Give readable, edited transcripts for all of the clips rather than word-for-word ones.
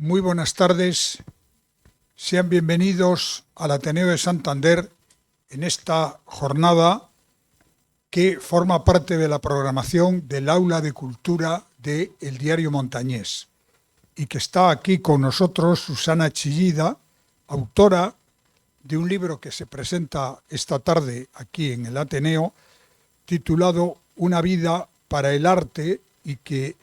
Muy buenas tardes, sean bienvenidos al Ateneo de Santander en esta jornada que forma parte de la programación del Aula de Cultura de El Diario Montañés y que está aquí con nosotros Susana Chillida, autora de un libro que se presenta esta tarde aquí en el Ateneo, titulado Una vida para el arte, y que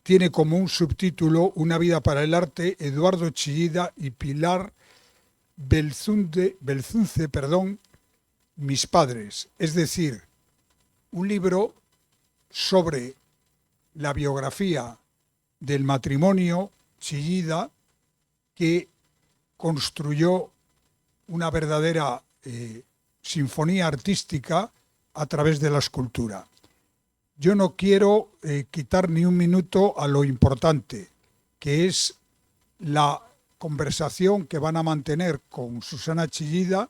tiene como un subtítulo Una vida para el arte, Eduardo Chillida y Pilar Belzunce, mis padres. Es decir, un libro sobre la biografía del matrimonio Chillida, que construyó una verdadera sinfonía artística a través de la escultura. Yo no quiero quitar ni un minuto a lo importante, que es la conversación que van a mantener con Susana Chillida.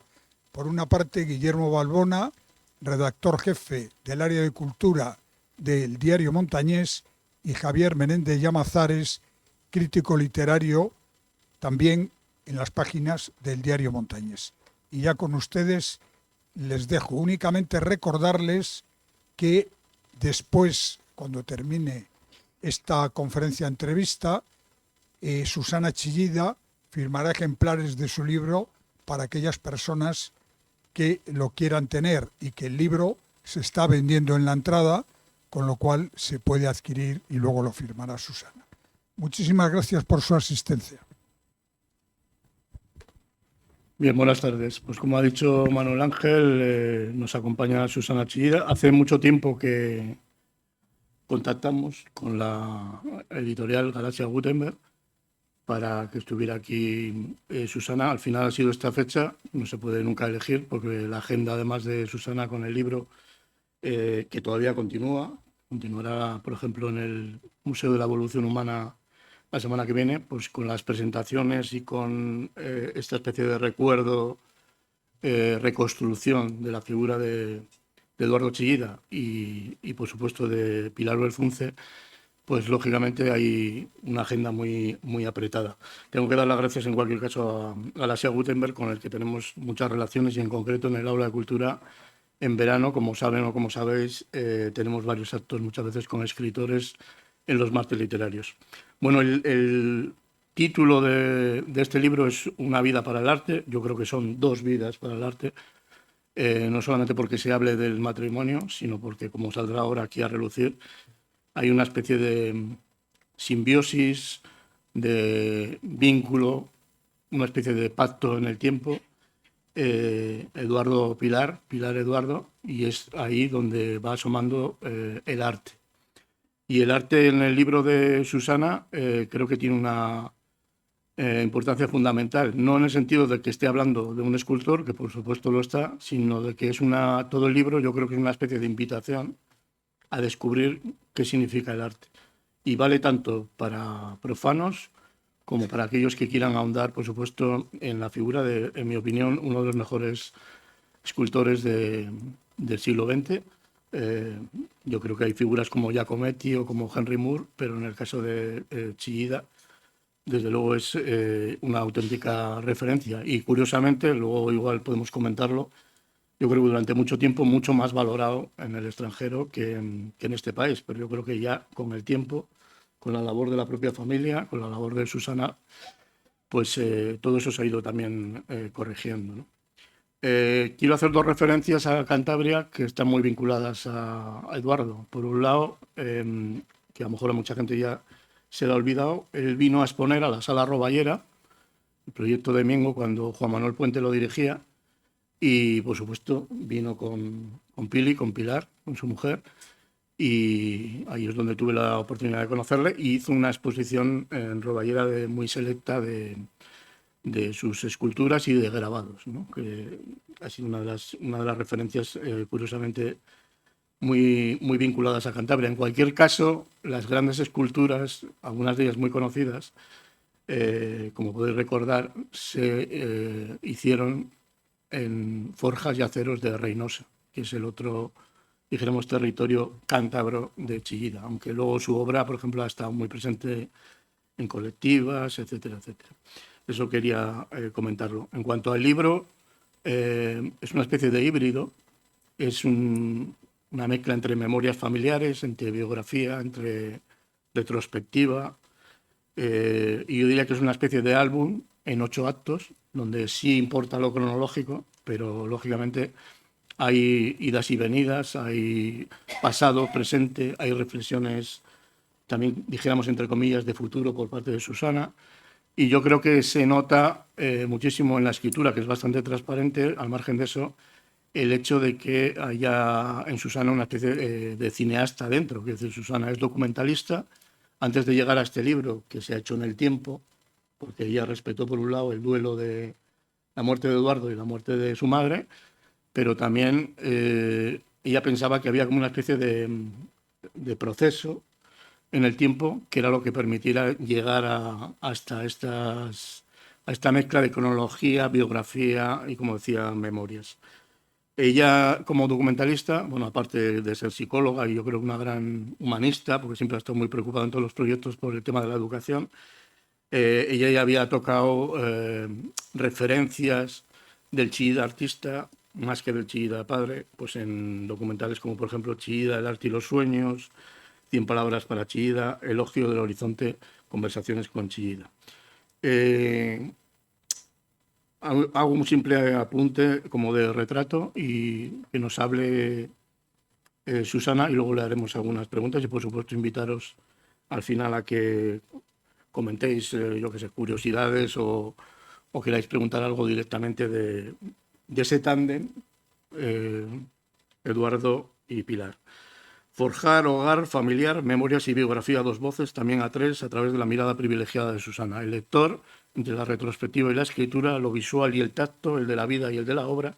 Por una parte, Guillermo Balbona, redactor jefe del área de cultura del Diario Montañés, y Javier Menéndez Llamazares, crítico literario, también en las páginas del Diario Montañés. Y ya con ustedes les dejo únicamente recordarles que después, cuando termine esta conferencia-entrevista, Susana Chillida firmará ejemplares de su libro para aquellas personas que lo quieran tener, y que el libro se está vendiendo en la entrada, con lo cual se puede adquirir y luego lo firmará Susana. Muchísimas gracias por su asistencia. Bien, buenas tardes. Pues como ha dicho Manuel Ángel, nos acompaña Susana Chillida. Hace mucho tiempo que contactamos con la editorial Galaxia Gutenberg para que estuviera aquí Susana. Al final ha sido esta fecha, no se puede nunca elegir, porque la agenda, además de Susana con el libro, que todavía continuará, por ejemplo, en el Museo de la Evolución Humana la semana que viene, pues con las presentaciones y con esta especie de recuerdo, reconstrucción de la figura de Eduardo Chillida y, por supuesto, de Pilar Belzunce, pues lógicamente hay una agenda muy, muy apretada. Tengo que dar las gracias en cualquier caso a Galaxia Gutenberg, con el que tenemos muchas relaciones, y en concreto en el Aula de Cultura en verano, como saben o como sabéis, tenemos varios actos muchas veces con escritores en los martes literarios. Bueno, el título de este libro es Una vida para el arte. Yo creo que son dos vidas para el arte, no solamente porque se hable del matrimonio, sino porque, como saldrá ahora aquí a relucir, hay una especie de simbiosis, de vínculo, una especie de pacto en el tiempo, Eduardo Pilar Eduardo, y es ahí donde va asomando el arte. Y el arte en el libro de Susana creo que tiene una importancia fundamental, no en el sentido de que esté hablando de un escultor, que por supuesto lo está, sino de que es todo el libro, yo creo que es una especie de invitación a descubrir qué significa el arte. Y vale tanto para profanos como para aquellos que quieran ahondar, por supuesto, en la figura de, en mi opinión, uno de los mejores escultores del siglo XX. Yo creo que hay figuras como Giacometti o como Henry Moore, pero en el caso de Chillida, desde luego es una auténtica referencia. Y curiosamente, luego igual podemos comentarlo, yo creo que durante mucho tiempo mucho más valorado en el extranjero que en este país, pero yo creo que ya con el tiempo, con la labor de la propia familia, con la labor de Susana, pues todo eso se ha ido también corrigiendo, ¿no? Quiero hacer dos referencias a Cantabria que están muy vinculadas a Eduardo. Por un lado, que a lo mejor a mucha gente ya se le ha olvidado, él vino a exponer a la Sala Roballera, el proyecto de Mingo, cuando Juan Manuel Puente lo dirigía, y por supuesto vino con Pili, con Pilar, con su mujer, y ahí es donde tuve la oportunidad de conocerle, y hizo una exposición en Roballera muy selecta de sus esculturas y de grabados, ¿no? Que ha sido una de las referencias, curiosamente, muy, muy vinculadas a Cantabria. En cualquier caso, las grandes esculturas, algunas de ellas muy conocidas, como podéis recordar, se hicieron en forjas y aceros de Reynosa, que es el otro, dijéramos, territorio cántabro de Chillida, aunque luego su obra, por ejemplo, ha estado muy presente en colectivas, etcétera, etcétera. Eso quería comentarlo. En cuanto al libro, es una especie de híbrido, es una mezcla entre memorias familiares, entre biografía, entre retrospectiva, y yo diría que es una especie de álbum en 8 actos, donde sí importa lo cronológico, pero lógicamente hay idas y venidas, hay pasado, presente, hay reflexiones, también dijéramos entre comillas, de futuro por parte de Susana. Y yo creo que se nota muchísimo en la escritura, que es bastante transparente, al margen de eso, el hecho de que haya en Susana una especie de cineasta dentro, que es decir, Susana es documentalista. Antes de llegar a este libro, que se ha hecho en el tiempo, porque ella respetó por un lado el duelo de la muerte de Eduardo y la muerte de su madre, pero también ella pensaba que había como una especie de proceso en el tiempo que era lo que permitiera llegar hasta a esta mezcla de cronología, biografía y, como decía, memorias. Ella, como documentalista, bueno, aparte de ser psicóloga y yo creo que una gran humanista, porque siempre ha estado muy preocupada en todos los proyectos por el tema de la educación, ella ya había tocado referencias del Chillida artista, más que del Chillida padre, pues en documentales como, por ejemplo, Chillida, el arte y los sueños, 100 palabras para Chillida, Elogio del horizonte, conversaciones con Chillida. Hago un simple apunte como de retrato y que nos hable Susana y luego le haremos algunas preguntas y por supuesto invitaros al final a que comentéis, yo que sé, curiosidades o queráis preguntar algo directamente de ese tándem, Eduardo y Pilar. Forjar hogar familiar, memorias y biografía a 2 voces, también a 3, a través de la mirada privilegiada de Susana. El lector, entre la retrospectiva y la escritura, lo visual y el tacto, el de la vida y el de la obra,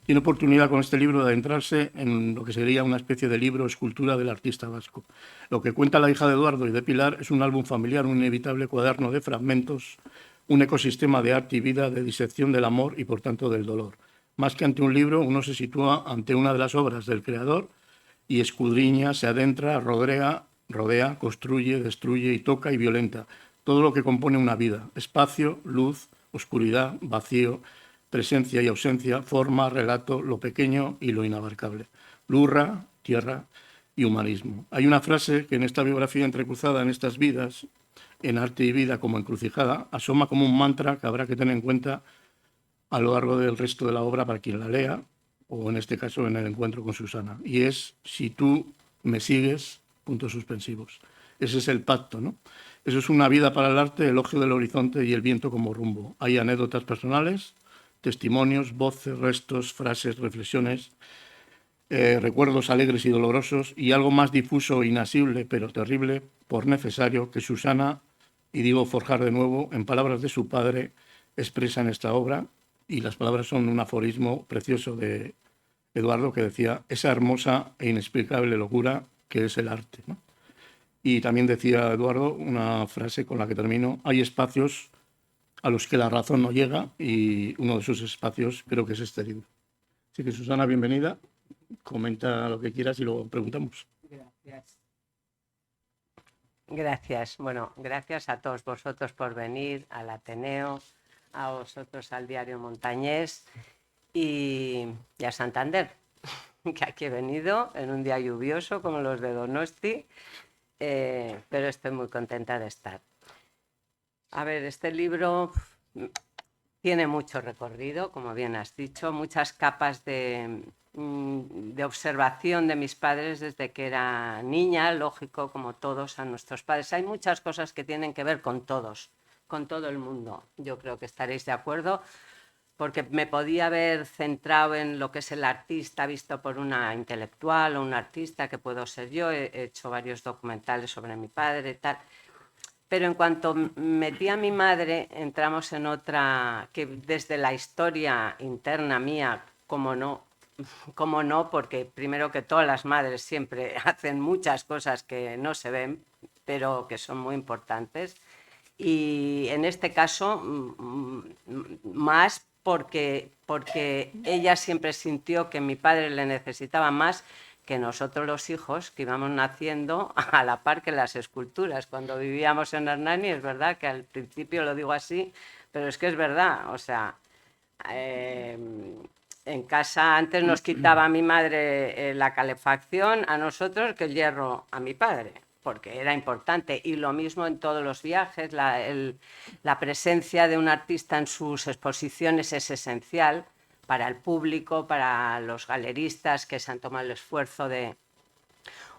tiene oportunidad con este libro de adentrarse en lo que sería una especie de libro escultura del artista vasco. Lo que cuenta la hija de Eduardo y de Pilar es un álbum familiar, un inevitable cuaderno de fragmentos, un ecosistema de arte y vida, de disección del amor y, por tanto, del dolor. Más que ante un libro, uno se sitúa ante una de las obras del creador y escudriña, se adentra, rodea, construye, destruye y toca y violenta todo lo que compone una vida: espacio, luz, oscuridad, vacío, presencia y ausencia, forma, relato, lo pequeño y lo inabarcable, lurra, tierra y humanismo. Hay una frase que en esta biografía entrecruzada en estas vidas, en arte y vida como encrucijada, asoma como un mantra que habrá que tener en cuenta a lo largo del resto de la obra para quien la lea, o en este caso en el encuentro con Susana, y es: si tú me sigues, puntos suspensivos. Ese es el pacto, ¿no? Eso es una vida para el arte, elogio del horizonte y el viento como rumbo. Hay anécdotas personales, testimonios, voces, restos, frases, reflexiones, recuerdos alegres y dolorosos, y algo más difuso e inasible, pero terrible, por necesario, que Susana, y digo forjar de nuevo, en palabras de su padre, expresa en esta obra, y las palabras son un aforismo precioso de Eduardo que decía: esa hermosa e inexplicable locura que es el arte, ¿no? Y también decía Eduardo una frase con la que termino: hay espacios a los que la razón no llega, y uno de esos espacios creo que es este libro. Así que, Susana, bienvenida. Comenta lo que quieras y luego preguntamos. Gracias. Gracias. Bueno, gracias a todos vosotros por venir al Ateneo, a vosotros al Diario Montañés y a Santander, que aquí he venido en un día lluvioso como los de Donosti, pero estoy muy contenta de estar. A ver, este libro tiene mucho recorrido, como bien has dicho, muchas capas de observación de mis padres desde que era niña, lógico, como todos a nuestros padres. Hay muchas cosas que tienen que ver con todos, con todo el mundo. Yo creo que estaréis de acuerdo, porque me podía haber centrado en lo que es el artista visto por una intelectual o un artista, que puedo ser yo. He hecho varios documentales sobre mi padre y tal. Pero en cuanto metí a mi madre, entramos en otra que desde la historia interna mía, como no, porque primero que todas las madres siempre hacen muchas cosas que no se ven, pero que son muy importantes. Y en este caso, más porque ella siempre sintió que mi padre le necesitaba más que nosotros los hijos que íbamos naciendo a la par que las esculturas. Cuando vivíamos en Hernani, es verdad que al principio lo digo así, pero es que es verdad, o sea, en casa antes nos quitaba mi madre la calefacción a nosotros que el hierro a mi padre, porque era importante. Y lo mismo en todos los viajes, la presencia de un artista en sus exposiciones es esencial para el público, para los galeristas que se han tomado el esfuerzo de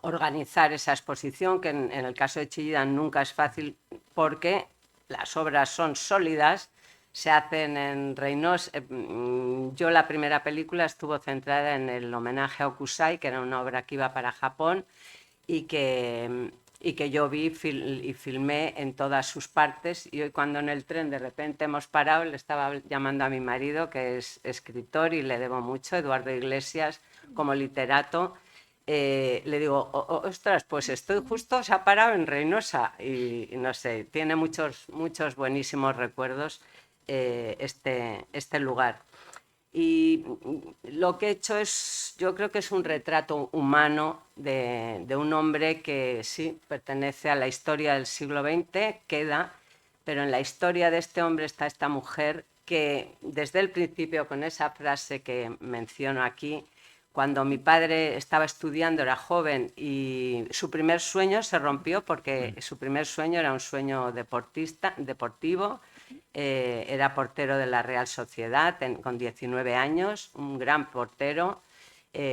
organizar esa exposición, que en el caso de Chillida nunca es fácil porque las obras son sólidas, se hacen en Reynosa. Yo la primera película estuvo centrada en el homenaje a Hokusai, que era una obra que iba para Japón y que yo vi y filmé en todas sus partes. Y hoy cuando en el tren de repente hemos parado, le estaba llamando a mi marido, que es escritor y le debo mucho, Eduardo Iglesias, como literato. Le digo, ostras, pues estoy justo, se ha parado en Reynosa y no sé, tiene muchos buenísimos recuerdos este lugar. Y lo que he hecho es, yo creo que es un retrato humano de un hombre que sí pertenece a la historia del siglo XX, queda, pero en la historia de este hombre está esta mujer que desde el principio, con esa frase que menciono aquí, cuando mi padre estaba estudiando, era joven y su primer sueño se rompió porque su primer sueño era un sueño deportivo. Era portero de la Real Sociedad con 19 años, un gran portero,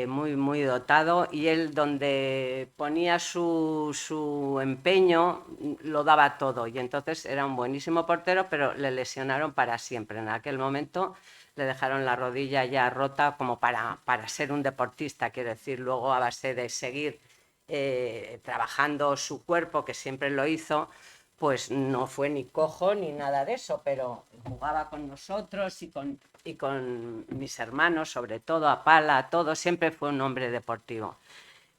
muy dotado, y él donde ponía su empeño lo daba todo, y entonces era un buenísimo portero, pero le lesionaron para siempre. En aquel momento le dejaron la rodilla ya rota como para ser un deportista, quiero decir, luego a base de seguir trabajando su cuerpo, que siempre lo hizo, pues no fue ni cojo ni nada de eso, pero jugaba con nosotros y con mis hermanos, sobre todo a pala, a todo, siempre fue un hombre deportivo.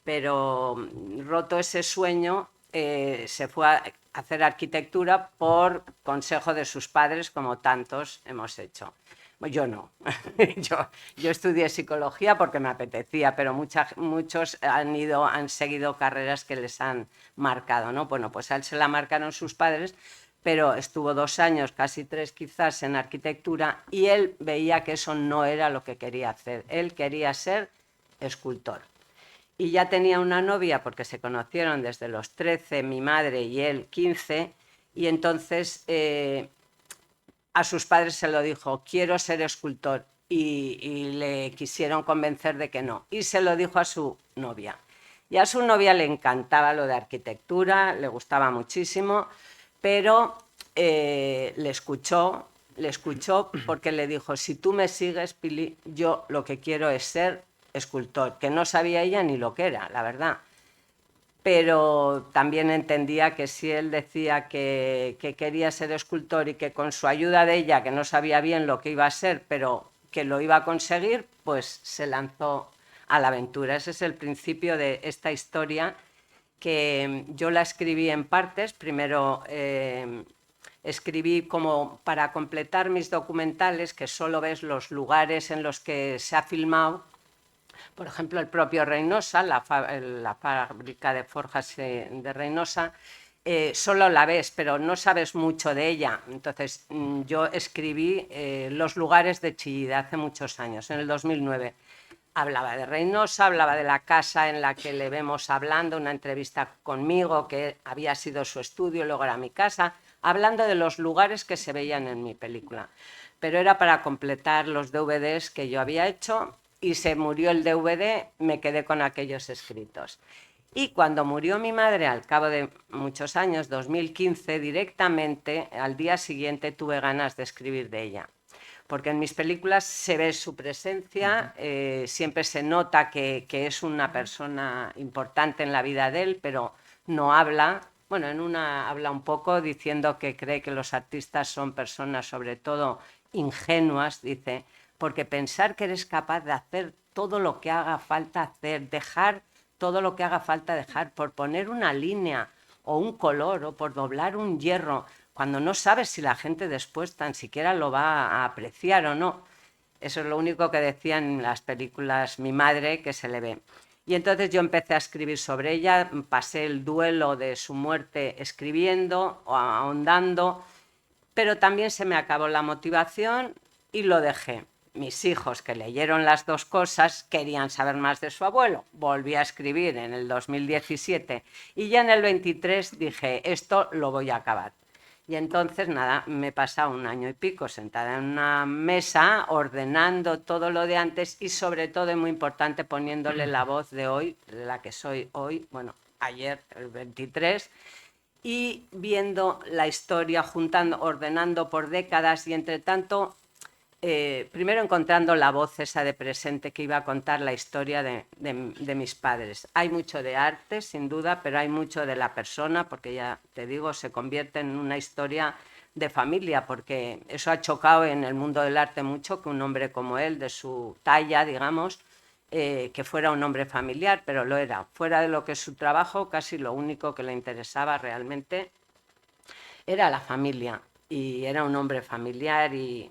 Pero roto ese sueño, se fue a hacer arquitectura por consejo de sus padres, como tantos hemos hecho. Yo no, yo estudié psicología porque me apetecía, pero muchos han seguido carreras que les han marcado, ¿no? Bueno, pues a él se la marcaron sus padres, pero estuvo 2 años, casi 3 quizás, en arquitectura, y él veía que eso no era lo que quería hacer. Él quería ser escultor. Y ya tenía una novia porque se conocieron desde los 13, mi madre y él 15, y entonces a sus padres se lo dijo, quiero ser escultor, y le quisieron convencer de que no, y se lo dijo a su novia. Y a su novia le encantaba lo de arquitectura, le gustaba muchísimo, pero le escuchó porque le dijo, si tú me sigues, Pili, yo lo que quiero es ser escultor, que no sabía ella ni lo que era, la verdad. Pero también entendía que si él decía que quería ser escultor y que con su ayuda de ella, que no sabía bien lo que iba a ser, pero que lo iba a conseguir, pues se lanzó a la aventura. Ese es el principio de esta historia, que yo la escribí en partes. Primero escribí como para completar mis documentales, que solo ves los lugares en los que se ha filmado. Por ejemplo, el propio Reynosa, la fábrica de forjas de Reynosa, solo la ves, pero no sabes mucho de ella. Entonces, yo escribí los lugares de Chillida hace muchos años, en el 2009. Hablaba de Reynosa, hablaba de la casa en la que le vemos hablando, una entrevista conmigo, que había sido su estudio, luego era mi casa, hablando de los lugares que se veían en mi película. Pero era para completar los DVDs que yo había hecho, y se murió el DVD, me quedé con aquellos escritos. Y cuando murió mi madre, al cabo de muchos años, 2015, directamente al día siguiente tuve ganas de escribir de ella. Porque en mis películas se ve su presencia, siempre se nota que es una persona importante en la vida de él, pero no habla. Bueno, en una habla un poco diciendo que cree que los artistas son personas sobre todo ingenuas, dice, porque pensar que eres capaz de hacer todo lo que haga falta hacer, dejar todo lo que haga falta dejar, por poner una línea o un color o por doblar un hierro, cuando no sabes si la gente después tan siquiera lo va a apreciar o no. Eso es lo único que decía en las películas mi madre, que se le ve. Y entonces yo empecé a escribir sobre ella, pasé el duelo de su muerte escribiendo, o ahondando, pero también se me acabó la motivación y lo dejé. Mis hijos, que leyeron las dos cosas, querían saber más de su abuelo. Volví a escribir en el 2017 y ya en el 23 dije, esto lo voy a acabar. Y entonces, nada, me he pasado 1 año y pico sentada en una mesa ordenando todo lo de antes y sobre todo, y muy importante, poniéndole la voz de hoy, la que soy hoy, bueno, ayer, el 23, y viendo la historia, juntando, ordenando por décadas y entre tanto, primero encontrando la voz esa de presente que iba a contar la historia de mis padres. Hay mucho de arte, sin duda, pero hay mucho de la persona, porque ya te digo, se convierte en una historia de familia, porque eso ha chocado en el mundo del arte mucho, que un hombre como él, de su talla, digamos, que fuera un hombre familiar, pero lo era. Fuera de lo que es su trabajo, casi lo único que le interesaba realmente era la familia, y era un hombre familiar y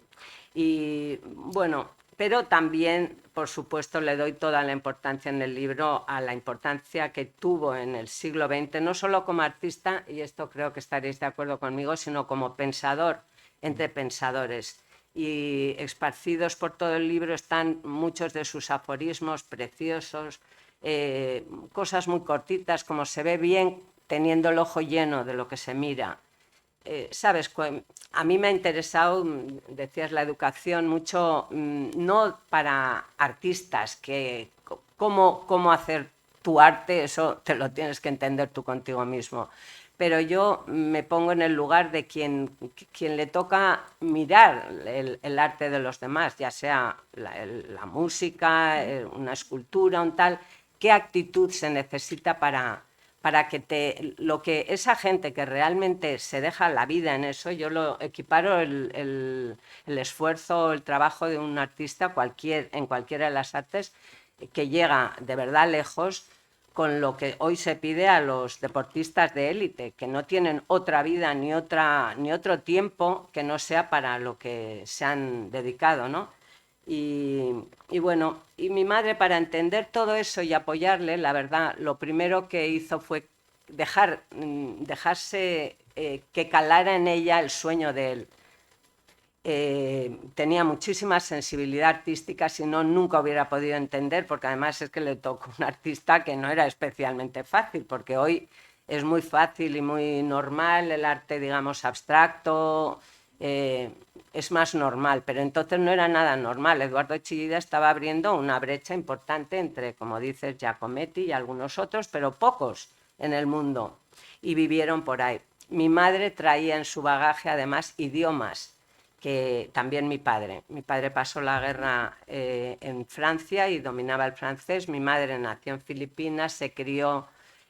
bueno, pero también, por supuesto, le doy toda la importancia en el libro a la importancia que tuvo en el siglo XX, no solo como artista, y esto creo que estaréis de acuerdo conmigo, sino como pensador entre pensadores. Y esparcidos por todo el libro están muchos de sus aforismos preciosos, cosas muy cortitas, como se ve bien teniendo el ojo lleno de lo que se mira. Sabes, a mí me ha interesado, decías, la educación mucho, no para artistas, que cómo hacer tu arte, eso te lo tienes que entender tú contigo mismo. Pero yo me pongo en el lugar de quien le toca mirar el arte de los demás, ya sea la música, una escultura, un tal, qué actitud se necesita para que lo que esa gente que realmente se deja la vida en eso, yo lo equiparo el esfuerzo, el trabajo de un artista en cualquiera de las artes, que llega de verdad lejos, con lo que hoy se pide a los deportistas de élite, que no tienen otra vida ni otro tiempo que no sea para lo que se han dedicado, ¿no? Y bueno, y mi madre, para entender todo eso y apoyarle, la verdad, lo primero que hizo fue dejarse que calara en ella el sueño de él. Tenía muchísima sensibilidad artística, si no, nunca hubiera podido entender, porque además es que le tocó un artista que no era especialmente fácil, porque hoy es muy fácil y muy normal el arte, digamos, abstracto, es más normal, pero entonces no era nada normal. Eduardo Chillida estaba abriendo una brecha importante entre, como dices, Giacometti y algunos otros, pero pocos en el mundo, y vivieron por ahí. Mi madre traía en su bagaje además idiomas, que también mi padre. Mi padre pasó la guerra en Francia y dominaba el francés. Mi madre nació en Filipinas, se crió,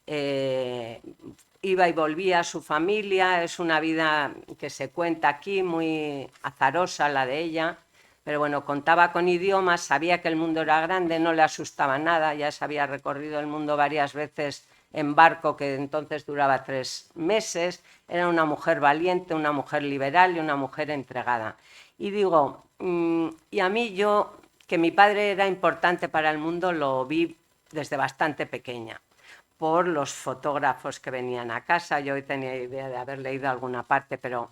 iba y volvía a su familia. Es una vida que se cuenta aquí, muy azarosa la de ella. Pero bueno, contaba con idiomas, sabía que el mundo era grande, no le asustaba nada, ya se había recorrido el mundo varias veces en barco, que entonces duraba 3 meses. Era una mujer valiente, una mujer liberal y una mujer entregada. Y digo, y a mí que mi padre era importante para el mundo, lo vi desde bastante pequeña, por los fotógrafos que venían a casa. Yo hoy tenía idea de haber leído alguna parte, pero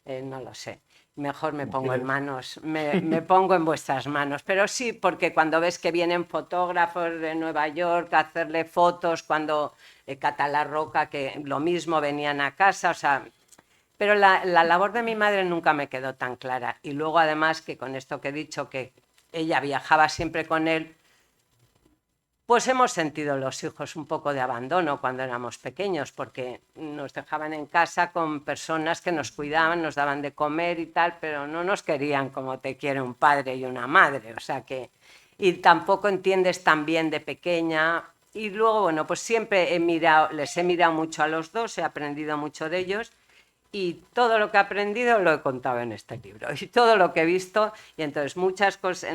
no lo sé. Mejor me pongo en manos, me pongo en vuestras manos. Pero sí, porque cuando ves que vienen fotógrafos de Nueva York a hacerle fotos, cuando Catalá Roca, que lo mismo, venían a casa, o sea. Pero la labor de mi madre nunca me quedó tan clara. Y luego, además, que con esto que he dicho, que ella viajaba siempre con él, pues hemos sentido los hijos un poco de abandono cuando éramos pequeños, porque nos dejaban en casa con personas que nos cuidaban, nos daban de comer y tal, pero no nos querían como te quiere un padre y una madre. O sea que, y tampoco entiendes tan bien de pequeña. Y luego, bueno, pues siempre les he mirado mucho a los dos, he aprendido mucho de ellos. Y todo lo que he aprendido lo he contado en este libro, y todo lo que he visto. Y entonces muchas cosas,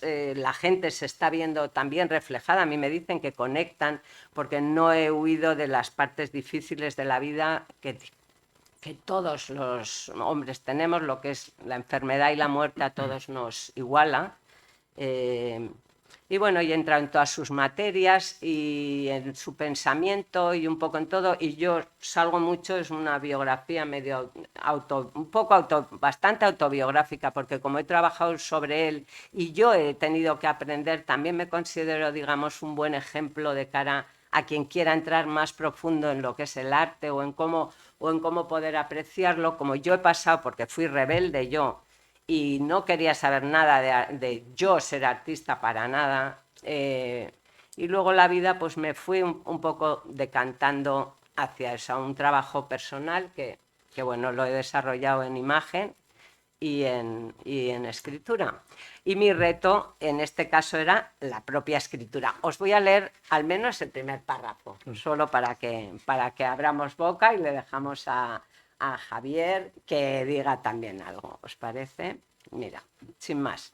la gente se está viendo también reflejada. A mí me dicen que conectan, porque no he huido de las partes difíciles de la vida que todos los hombres tenemos, lo que es la enfermedad y la muerte a todos nos iguala. Y bueno, y he entrado en todas sus materias y en su pensamiento y un poco en todo. Y yo salgo mucho, es una biografía medio bastante autobiográfica, porque como he trabajado sobre él y yo he tenido que aprender, también me considero, digamos, un buen ejemplo de cara a quien quiera entrar más profundo en lo que es el arte o en cómo poder apreciarlo, como yo he pasado, porque fui rebelde yo y no quería saber nada de yo ser artista para nada. Y luego la vida pues me fui un poco decantando hacia eso, a un trabajo personal que bueno, lo he desarrollado en imagen y en escritura. Y mi reto en este caso era la propia escritura. Os voy a leer al menos el primer párrafo, solo para que abramos boca y le dejamos a Javier que diga también algo. ¿Os parece? Mira, sin más.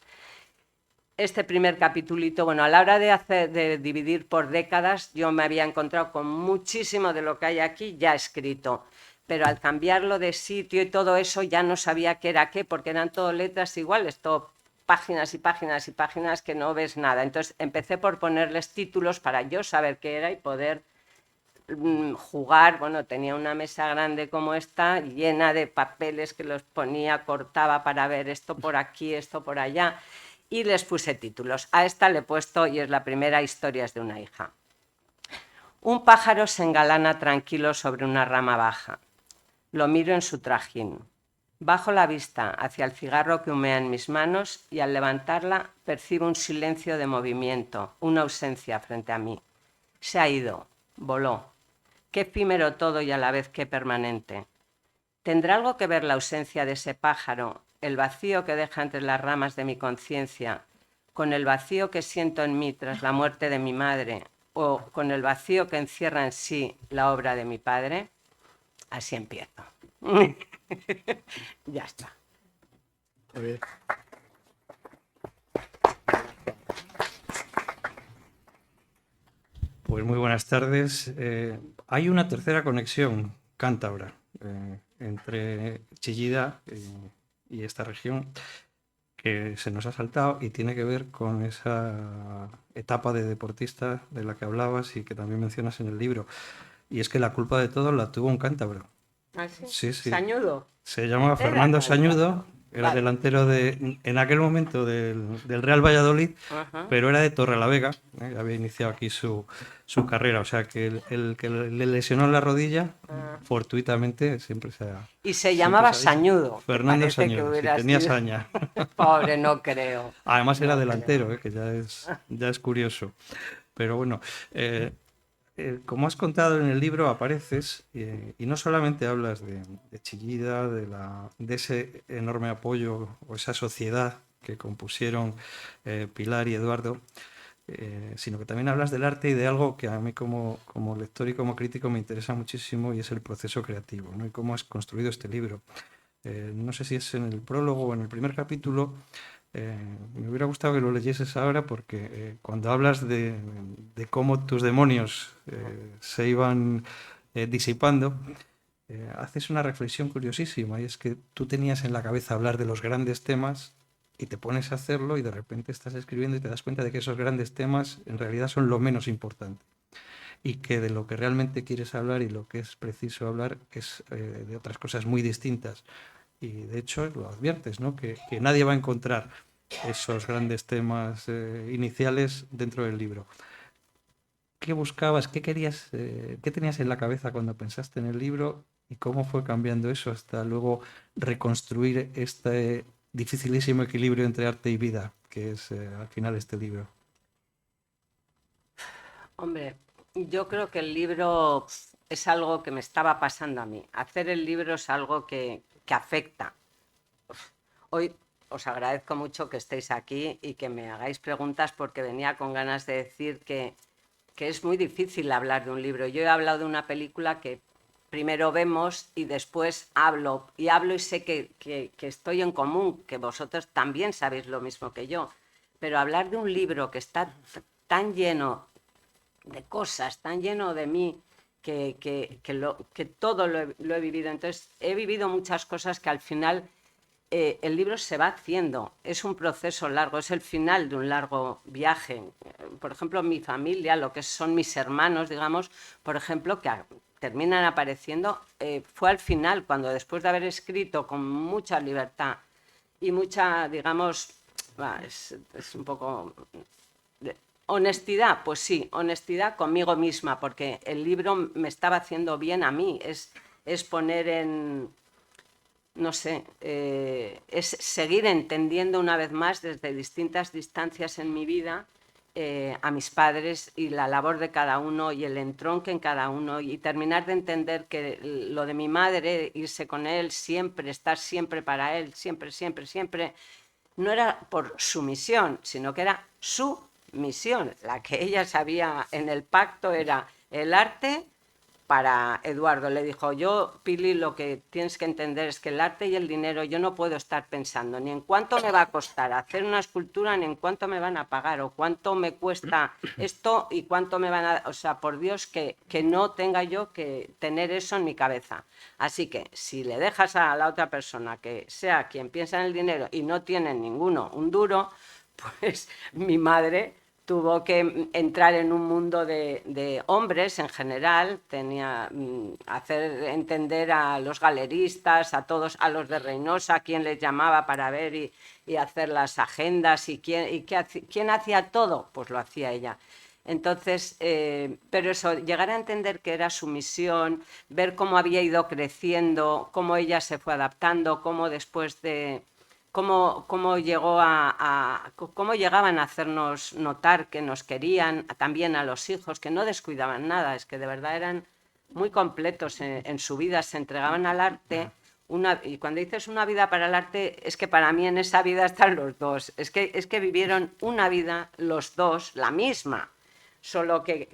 Este primer capitulito, bueno, a la hora de dividir por décadas, yo me había encontrado con muchísimo de lo que hay aquí ya escrito, pero al cambiarlo de sitio y todo eso ya no sabía qué era qué, porque eran todo letras iguales, todo páginas y páginas y páginas que no ves nada. Entonces empecé por ponerles títulos para yo saber qué era y poder jugar. Bueno, tenía una mesa grande como esta, llena de papeles que los ponía, cortaba para ver esto por aquí, esto por allá, y les puse títulos. A esta le he puesto, y es la primera, Historias de una hija. Un pájaro se engalana tranquilo sobre una rama baja. Lo miro en su trajín. Bajo la vista hacia el cigarro que humea en mis manos y al levantarla percibo un silencio de movimiento, una ausencia frente a mí. Se ha ido, voló. Qué efímero todo y a la vez qué permanente. ¿Tendrá algo que ver la ausencia de ese pájaro, el vacío que deja entre las ramas de mi conciencia, con el vacío que siento en mí tras la muerte de mi madre, o con el vacío que encierra en sí la obra de mi padre? Así empiezo. Ya está. Muy bien. Pues muy buenas tardes. Hay una tercera conexión cántabra entre Chillida y esta región que se nos ha saltado y tiene que ver con esa etapa de deportista de la que hablabas y que también mencionas en el libro. Y es que la culpa de todo la tuvo un cántabro. ¿Ah, sí? Sí, sí. ¿Sañudo? Se llamaba Era Fernando Sañudo, cántabro. era Vale. delantero en aquel momento del Real Valladolid, Ajá. pero era de Torrelavega, había iniciado aquí su carrera, o sea que el que le lesionó la rodilla, fortuitamente, siempre se ha Y se siempre llamaba se ha dicho. Sañudo. Que Fernando parece que Sañudo, sí, hubiera tenía sido... saña. Pobre, no creo. Además era No delantero, creo. que ya es curioso. Pero bueno, como has contado en el libro, apareces y no solamente hablas de Chillida, de ese enorme apoyo o esa sociedad que compusieron Pilar y Eduardo, sino que también hablas del arte y de algo que a mí como lector y como crítico me interesa muchísimo y es el proceso creativo, ¿no? Y cómo has construido este libro. No sé si es en el prólogo o en el primer capítulo. Me hubiera gustado que lo leyeses ahora porque cuando hablas de cómo tus demonios se iban disipando, haces una reflexión curiosísima y es que tú tenías en la cabeza hablar de los grandes temas y te pones a hacerlo y de repente estás escribiendo y te das cuenta de que esos grandes temas en realidad son lo menos importante y que de lo que realmente quieres hablar y lo que es preciso hablar es de otras cosas muy distintas. Y de hecho lo adviertes, ¿no? Que nadie va a encontrar esos grandes temas iniciales dentro del libro. ¿Qué buscabas? ¿Qué querías? ¿Qué tenías en la cabeza cuando pensaste en el libro? ¿Y cómo fue cambiando eso hasta luego reconstruir este dificilísimo equilibrio entre arte y vida, que es al final este libro? Hombre, yo creo que el libro es algo que me estaba pasando a mí. Hacer el libro es algo que afecta. Hoy os agradezco mucho que estéis aquí y que me hagáis preguntas porque venía con ganas de decir que es muy difícil hablar de un libro. Yo he hablado de una película que primero vemos y después hablo y sé que estoy en común, que vosotros también sabéis lo mismo que yo. Pero hablar de un libro que está tan lleno de cosas, tan lleno de mí, que todo lo he vivido. Entonces, he vivido muchas cosas que al final el libro se va haciendo, es un proceso largo, es el final de un largo viaje. Por ejemplo, mi familia, lo que son mis hermanos, digamos, por ejemplo, que terminan apareciendo, fue al final, cuando después de haber escrito con mucha libertad y mucha, digamos, es un poco... honestidad, pues sí, honestidad conmigo misma, porque el libro me estaba haciendo bien a mí, es poner en... no sé, es seguir entendiendo una vez más desde distintas distancias en mi vida a mis padres y la labor de cada uno y el entronque en cada uno y terminar de entender que lo de mi madre, irse con él siempre, estar siempre para él, siempre, siempre, siempre, no era por su misión, sino que era su misión. La que ella sabía en el pacto era el arte. Para Eduardo le dijo, yo, Pili, lo que tienes que entender es que el arte y el dinero, yo no puedo estar pensando ni en cuánto me va a costar hacer una escultura, ni en cuánto me van a pagar, o cuánto me cuesta esto y cuánto me van a... O sea, por Dios, que no tenga yo que tener eso en mi cabeza. Así que si le dejas a la otra persona que sea quien piensa en el dinero y no tiene ninguno un duro, pues mi madre tuvo que entrar en un mundo de hombres en general, tenía hacer entender a los galeristas, a todos, a los de Reynosa, quién les llamaba para ver y hacer las agendas y quién hacía todo, pues lo hacía ella. Entonces, pero eso, llegar a entender que era su misión, ver cómo había ido creciendo, cómo ella se fue adaptando, cómo después de... Cómo llegaban a hacernos notar que nos querían, también a los hijos, que no descuidaban nada, es que de verdad eran muy completos en su vida, se entregaban al arte. Y cuando dices una vida para el arte, es que para mí en esa vida están los dos, es que vivieron una vida los dos, la misma, solo que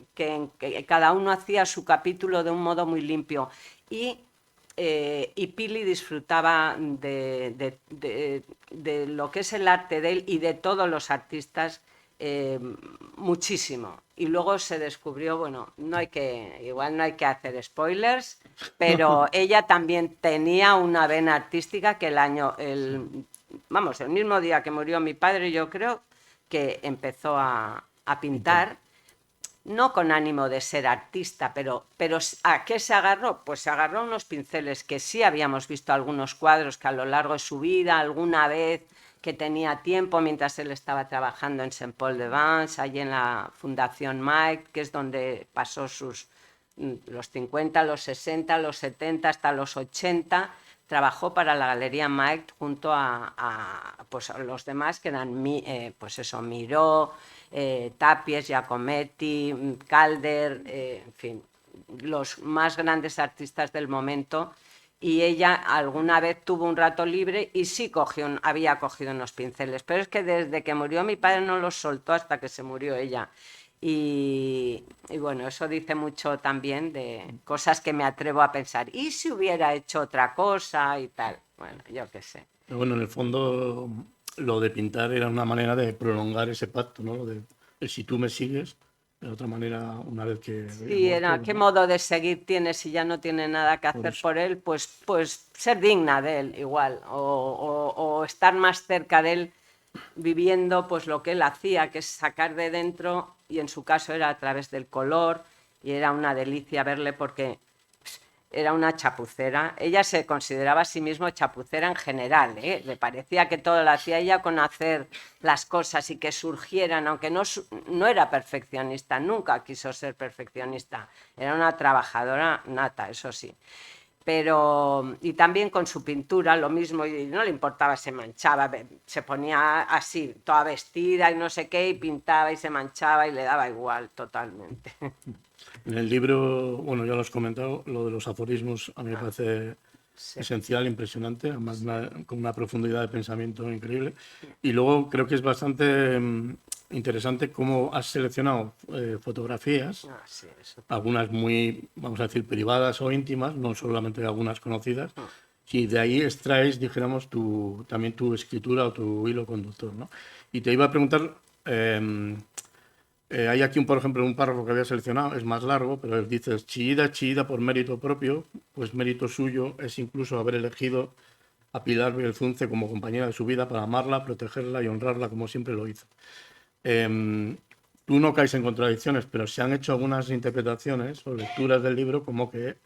cada uno hacía su capítulo de un modo muy limpio. Y Pili disfrutaba de lo que es el arte de él y de todos los artistas muchísimo. Y luego se descubrió, bueno, igual no hay que hacer spoilers, pero ella también tenía una vena artística que el mismo día que murió mi padre, yo creo que empezó a pintar. No con ánimo de ser artista, pero ¿a qué se agarró? Pues se agarró a unos pinceles que sí habíamos visto algunos cuadros que a lo largo de su vida, alguna vez que tenía tiempo mientras él estaba trabajando en Saint-Paul-de-Vence, allí en la Fundación Mike, que es donde pasó los 50, los 60, los 70 hasta los 80, trabajó para la Galería Mike junto pues, a los demás que eran pues eso, Miró, Tapies, Giacometti, Calder, en fin, los más grandes artistas del momento. Y ella alguna vez tuvo un rato libre y sí había cogido unos pinceles, pero es que desde que murió mi padre no los soltó hasta que se murió ella. Y bueno, eso dice mucho también de cosas que me atrevo a pensar. ¿Y si hubiera hecho otra cosa y tal? Bueno, yo qué sé. Pero bueno, en el fondo lo de pintar era una manera de prolongar ese pacto, ¿no? Si tú me sigues, de otra manera, una vez que... Sí, era qué modo de seguir tiene si ya no tiene nada que hacer por él, pues ser digna de él igual, o estar más cerca de él viviendo pues lo que él hacía, que es sacar de dentro, y en su caso era a través del color, y era una delicia verle porque era una chapucera. Ella se consideraba a sí misma chapucera en general, ¿eh? Le parecía que todo lo hacía ella con hacer las cosas y que surgieran, aunque no era perfeccionista, nunca quiso ser perfeccionista, era una trabajadora nata, eso sí. Pero, y también con su pintura, lo mismo, y no le importaba, se manchaba, se ponía así, toda vestida y no sé qué, y pintaba y se manchaba y le daba igual totalmente. En el libro, bueno, ya lo has comentado, lo de los aforismos a mí me parece esencial, impresionante, además con una profundidad de pensamiento increíble. Y luego creo que es bastante interesante cómo has seleccionado fotografías, algunas muy, vamos a decir, privadas o íntimas, no solamente algunas conocidas, y de ahí extraes, dijéramos, también tu escritura o tu hilo conductor, ¿no? Y te iba a preguntar... hay aquí, por ejemplo, un párrafo que había seleccionado, es más largo, pero chillida por mérito propio, pues mérito suyo es incluso haber elegido a Pilar Belzunce como compañera de su vida para amarla, protegerla y honrarla como siempre lo hizo. Tú no caes en contradicciones, pero se han hecho algunas interpretaciones o lecturas del libro como que,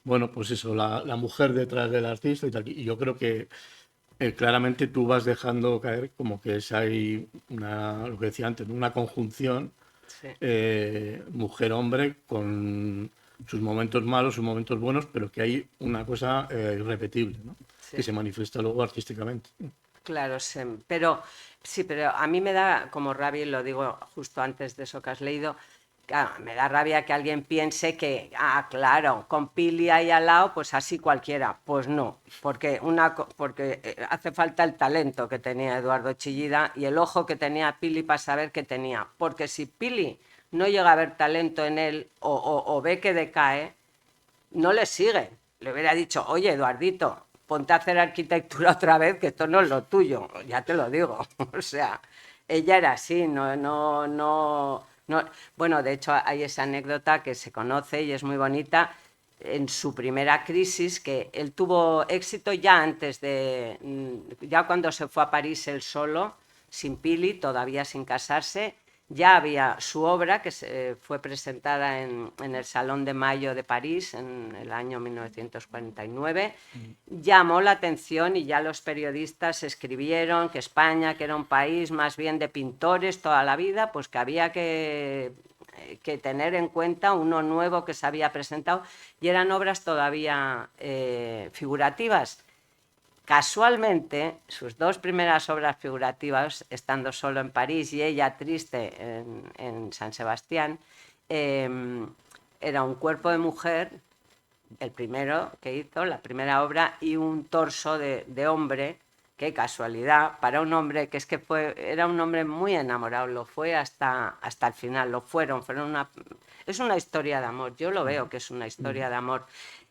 bueno, pues eso, la mujer detrás del artista y tal. Y yo creo que claramente tú vas dejando caer como que hay lo que decía antes, una conjunción Sí. mujer-hombre con sus momentos malos, sus momentos buenos, pero que hay una cosa irrepetible, ¿no? Sí. Que se manifiesta luego artísticamente. Claro, pero sí, pero a mí me da como rabia, y lo digo justo antes de eso que has leído, claro, me da rabia que alguien piense que, claro, con Pili ahí al lado, pues así cualquiera. Pues no, porque hace falta el talento que tenía Eduardo Chillida y el ojo que tenía Pili para saber qué tenía. Porque si Pili no llega a ver talento en él o ve que decae, no le sigue. Le hubiera dicho, oye, Eduardito, ponte a hacer arquitectura otra vez, que esto no es lo tuyo, ya te lo digo. O sea, ella era así, no. Bueno, de hecho hay esa anécdota que se conoce y es muy bonita. En su primera crisis, que él tuvo éxito ya antes ya cuando se fue a París él solo, sin Pili, todavía sin casarse. Ya había su obra que fue presentada en el Salón de Mayo de París en el año 1949. Llamó la atención y ya los periodistas escribieron que España, que era un país más bien de pintores toda la vida, pues que había que tener en cuenta uno nuevo que se había presentado, y eran obras todavía figurativas. Casualmente, sus dos primeras obras figurativas, estando solo en París y ella triste en San Sebastián, era un cuerpo de mujer, el primero que hizo, la primera obra, y un torso de hombre. Qué casualidad, para un hombre que era un hombre muy enamorado, lo fue hasta el final, fueron es una historia de amor, yo lo veo que es una historia de amor.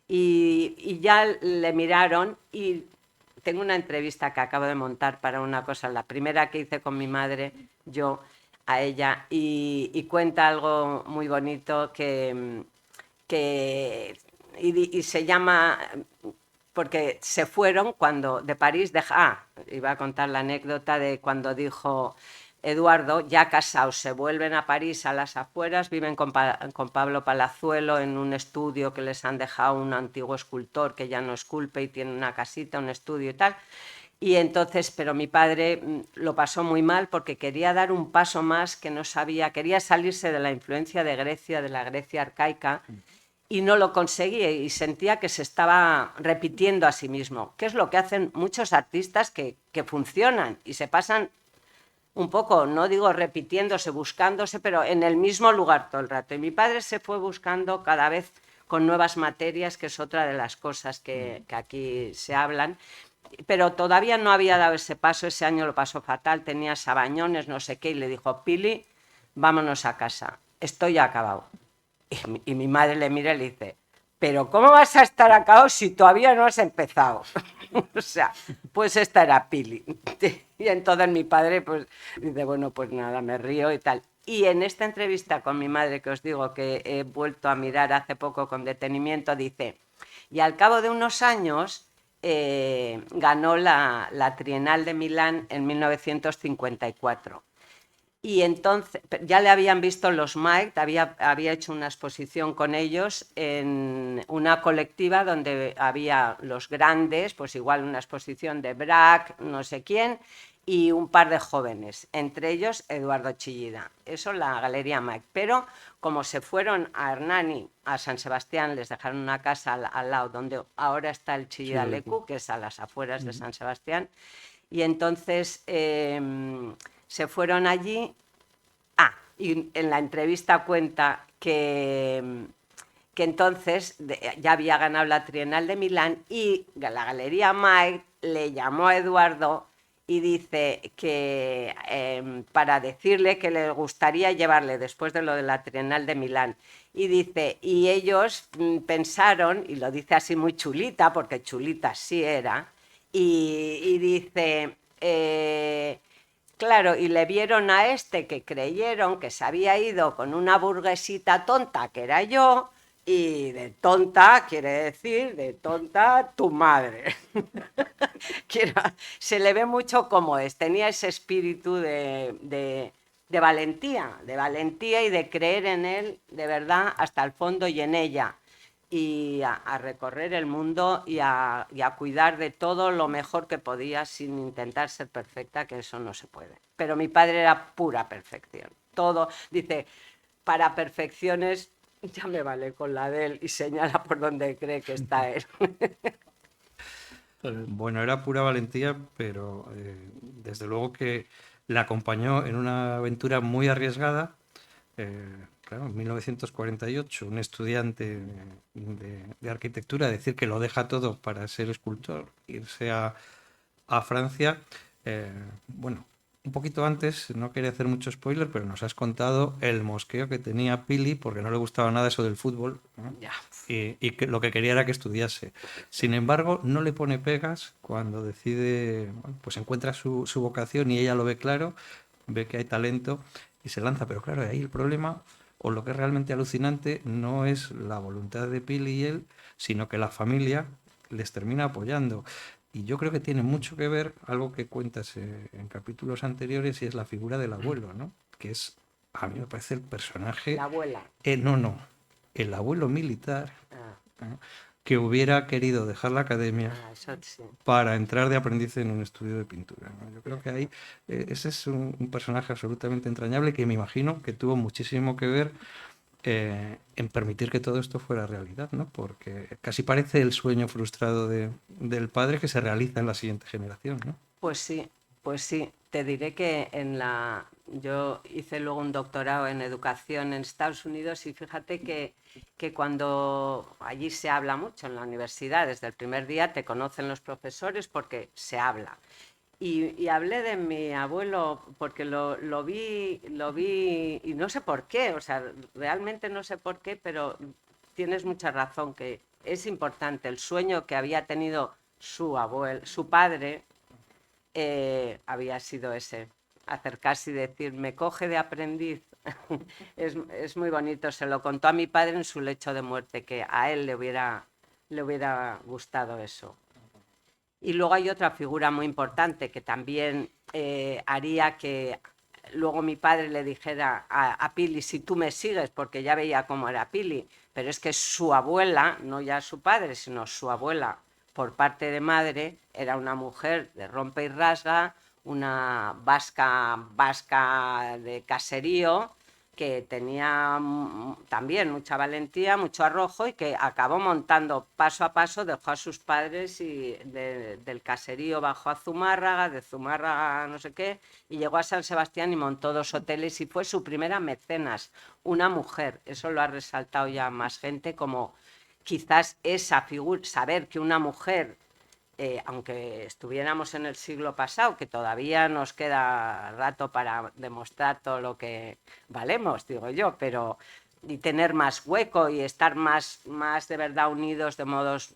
Y ya le miraron, y tengo una entrevista que acabo de montar para una cosa, la primera que hice con mi madre, yo a ella, y cuenta algo muy bonito y se llama, porque se fueron cuando de París, iba a contar la anécdota de cuando dijo Eduardo, ya casados, se vuelven a París, a las afueras, viven con Pablo Palazuelo en un estudio que les han dejado un antiguo escultor que ya no esculpe y tiene una casita, un estudio y tal. Y entonces, pero mi padre lo pasó muy mal porque quería dar un paso más que no sabía, quería salirse de la influencia de Grecia, de la Grecia arcaica, y no lo conseguía y sentía que se estaba repitiendo a sí mismo, que es lo que hacen muchos artistas que funcionan y se pasan un poco, no digo repitiéndose, buscándose, pero en el mismo lugar todo el rato. Y mi padre se fue buscando cada vez con nuevas materias, que es otra de las cosas que aquí se hablan, pero todavía no había dado ese paso. Ese año lo pasó fatal, tenía sabañones, no sé qué, y le dijo, Pili, vámonos a casa, estoy acabado. Y mi madre le mira y le dice, pero ¿cómo vas a estar acabado si todavía no has empezado? O sea, pues esta era Pili. Y entonces mi padre pues dice, bueno, pues nada, me río y tal. Y en esta entrevista con mi madre, que os digo que he vuelto a mirar hace poco con detenimiento, dice, y al cabo de unos años ganó la Trienal de Milán en 1954. Y entonces ya le habían visto los Mike, había hecho una exposición con ellos en una colectiva donde había los grandes, pues igual una exposición de Braque, no sé quién, y un par de jóvenes, entre ellos Eduardo Chillida. Eso la Galería Mike. Pero como se fueron a Hernani, a San Sebastián, les dejaron una casa al lado donde ahora está el Chillida Lecu, que es a las afueras de San Sebastián, y entonces se fueron allí. Y en la entrevista cuenta que entonces ya había ganado la Trienal de Milán y la Galería Mike le llamó a Eduardo y dice que para decirle que le gustaría llevarle después de lo de la Trienal de Milán. Y dice, y ellos pensaron, y lo dice así muy chulita, porque chulita sí era, y dice, claro, y le vieron a este que creyeron que se había ido con una burguesita tonta que era yo, Y de tonta quiere decir de tonta tu madre. Se le ve mucho como es. Tenía ese espíritu de valentía y de creer en él de verdad hasta el fondo y en ella. Y a recorrer el mundo y a cuidar de todo lo mejor que podía sin intentar ser perfecta, que eso no se puede. Pero mi padre era pura perfección. Todo, dice, para perfecciones ya me vale con la de él, y señala por donde cree que está él. Bueno, era pura valentía, pero desde luego que la acompañó en una aventura muy arriesgada. Claro, en 1948, un estudiante de arquitectura decir que lo deja todo para ser escultor, irse a Francia. Bueno, un poquito antes, no quería hacer mucho spoiler, pero nos has contado el mosqueo que tenía Pili porque no le gustaba nada eso del fútbol, ¿no? Ya. Y que lo que quería era que estudiase. Sin embargo, no le pone pegas cuando decide, bueno, pues encuentra su vocación y ella lo ve claro, ve que hay talento y se lanza. Pero claro, ahí el problema, o lo que es realmente alucinante, no es la voluntad de Pili y él, sino que la familia les termina apoyando. Y yo creo que tiene mucho que ver algo que cuentas en capítulos anteriores, y es la figura del abuelo, ¿no? Que es, a mí me parece el personaje... La abuela. No, el abuelo militar, Ah, ¿eh? Que hubiera querido dejar la academia eso sí. para entrar de aprendiz en un estudio de pintura, ¿no? Yo creo que ahí ese es un personaje absolutamente entrañable que me imagino que tuvo muchísimo que ver en permitir que todo esto fuera realidad, ¿no? Porque casi parece el sueño frustrado del padre que se realiza en la siguiente generación, ¿no? Pues sí, pues sí. Te diré que yo hice luego un doctorado en educación en Estados Unidos, y fíjate que cuando allí se habla mucho en la universidad, desde el primer día te conocen los profesores porque se habla. Y hablé de mi abuelo porque lo vi y no sé por qué, o sea, realmente no sé por qué, pero tienes mucha razón, que es importante el sueño que había tenido su padre, había sido ese, acercarse y decir, me coge de aprendiz. Es muy bonito, se lo contó a mi padre en su lecho de muerte, que a él le hubiera gustado eso. Y luego hay otra figura muy importante que también haría que luego mi padre le dijera a Pili, si tú me sigues, porque ya veía cómo era Pili, pero es que su abuela, no ya su padre, sino su abuela, por parte de madre, era una mujer de rompe y rasga, una vasca de caserío, que tenía también mucha valentía, mucho arrojo, y que acabó montando paso a paso, dejó a sus padres y del caserío bajó a Zumárraga, de Zumárraga no sé qué, y llegó a San Sebastián y montó 2 hoteles y fue su primera mecenas, una mujer. Eso lo ha resaltado ya más gente, como quizás esa figura, saber que una mujer, aunque estuviéramos en el siglo pasado, que todavía nos queda rato para demostrar todo lo que valemos, digo yo, pero y tener más hueco y estar más de verdad unidos de modos...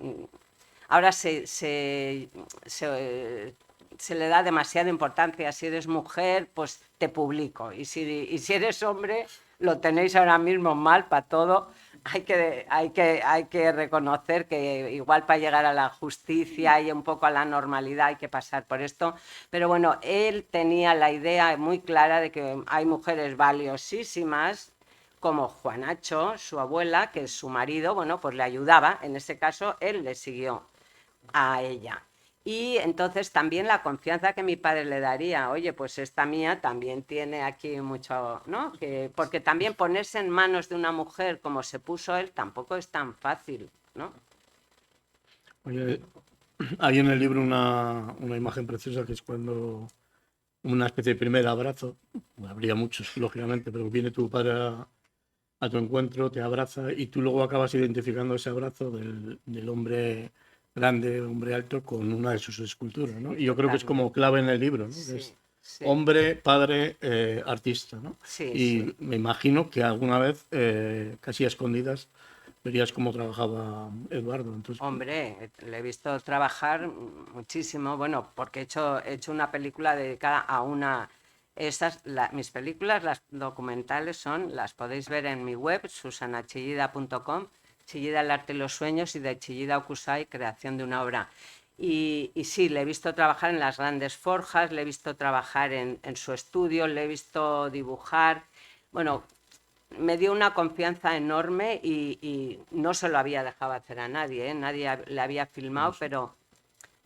Ahora se le da demasiada importancia. Si eres mujer, pues te publico. Y si eres hombre, lo tenéis ahora mismo mal para todo. Hay que reconocer que igual para llegar a la justicia y un poco a la normalidad hay que pasar por esto. Pero bueno, él tenía la idea muy clara de que hay mujeres valiosísimas, como Juanacho, su abuela, que su marido, bueno, pues le ayudaba. En ese caso, él le siguió a ella. Y entonces también la confianza que mi padre le daría, oye, pues esta mía también tiene aquí mucho, ¿no? Porque también ponerse en manos de una mujer como se puso él tampoco es tan fácil, ¿no? Oye, hay en el libro una imagen preciosa que es cuando una especie de primer abrazo, habría muchos, lógicamente, pero viene tu padre a tu encuentro, te abraza y tú luego acabas identificando ese abrazo del hombre grande, hombre alto, con una de sus esculturas, ¿no? Y yo creo que es como clave en el libro, ¿no? Sí, Es sí, hombre, padre, artista, ¿no? sí, Y sí. me imagino que alguna vez, casi a escondidas, verías cómo trabajaba Eduardo. Entonces, Hombre, le he visto trabajar muchísimo, bueno, porque he hecho una película dedicada a una... mis películas, las documentales las podéis ver en mi web, susanachillida.com, Chillida, el arte y los sueños, y de Chillida Okusai, creación de una obra. Y sí, le he visto trabajar en las grandes forjas, le he visto trabajar en su estudio, le he visto dibujar. Bueno, me dio una confianza enorme y no se lo había dejado hacer a nadie, ¿eh? Nadie le había filmado, pero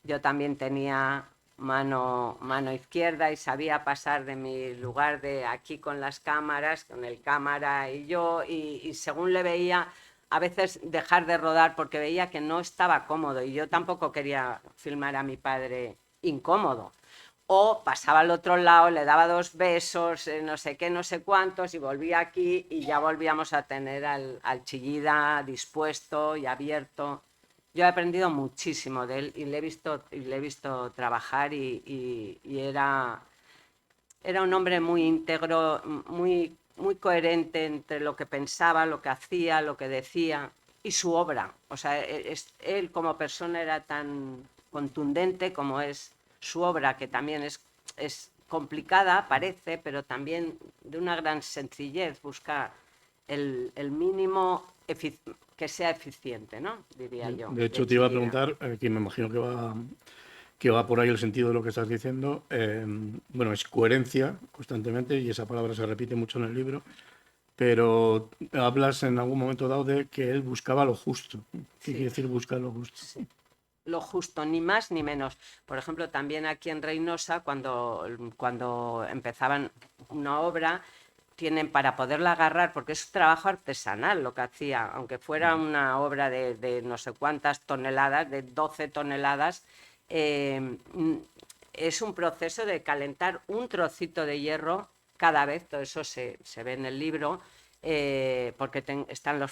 yo también tenía mano izquierda y sabía pasar de mi lugar de aquí con las cámaras, con el cámara y yo, y según le veía, a veces dejar de rodar porque veía que no estaba cómodo y yo tampoco quería filmar a mi padre incómodo. O pasaba al otro lado, le daba 2 besos, no sé qué, no sé cuántos, y volvía aquí y ya volvíamos a tener al Chillida dispuesto y abierto. Yo he aprendido muchísimo de él y le he visto trabajar y era un hombre muy íntegro, muy coherente entre lo que pensaba, lo que hacía, lo que decía y su obra. O sea, él como persona era tan contundente como es su obra, que también es complicada, parece, pero también de una gran sencillez. Busca el mínimo que sea eficiente, ¿no? Diría yo. De hecho, te iba a preguntar, que me imagino que va por ahí el sentido de lo que estás diciendo. Bueno, es coherencia constantemente, y esa palabra se repite mucho en el libro, pero hablas en algún momento dado de que él buscaba lo justo. ¿Qué quiere decir buscar lo justo? Sí. Lo justo, ni más ni menos. Por ejemplo, también aquí en Reynosa, cuando empezaban una obra, tienen para poderla agarrar, porque es trabajo artesanal lo que hacía, aunque fuera una obra de no sé cuántas toneladas, de 12 toneladas, es un proceso de calentar un trocito de hierro cada vez. Todo eso se ve en el libro, porque están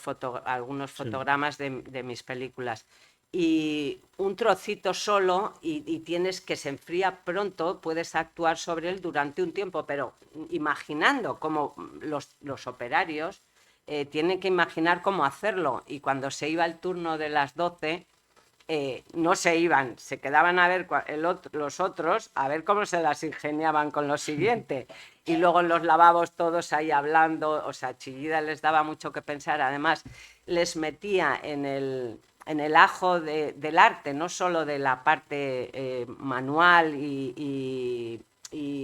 algunos fotogramas de mis películas. Y un trocito solo y tienes que se enfría pronto, puedes actuar sobre él durante un tiempo, pero imaginando cómo los operarios tienen que imaginar cómo hacerlo, y cuando se iba el turno de las 12 no se iban, se quedaban a ver los otros, a ver cómo se las ingeniaban con lo siguiente. Y luego en los lavabos todos ahí hablando, o sea, Chillida les daba mucho que pensar. Además, les metía en el ajo del arte, no solo de la parte manual y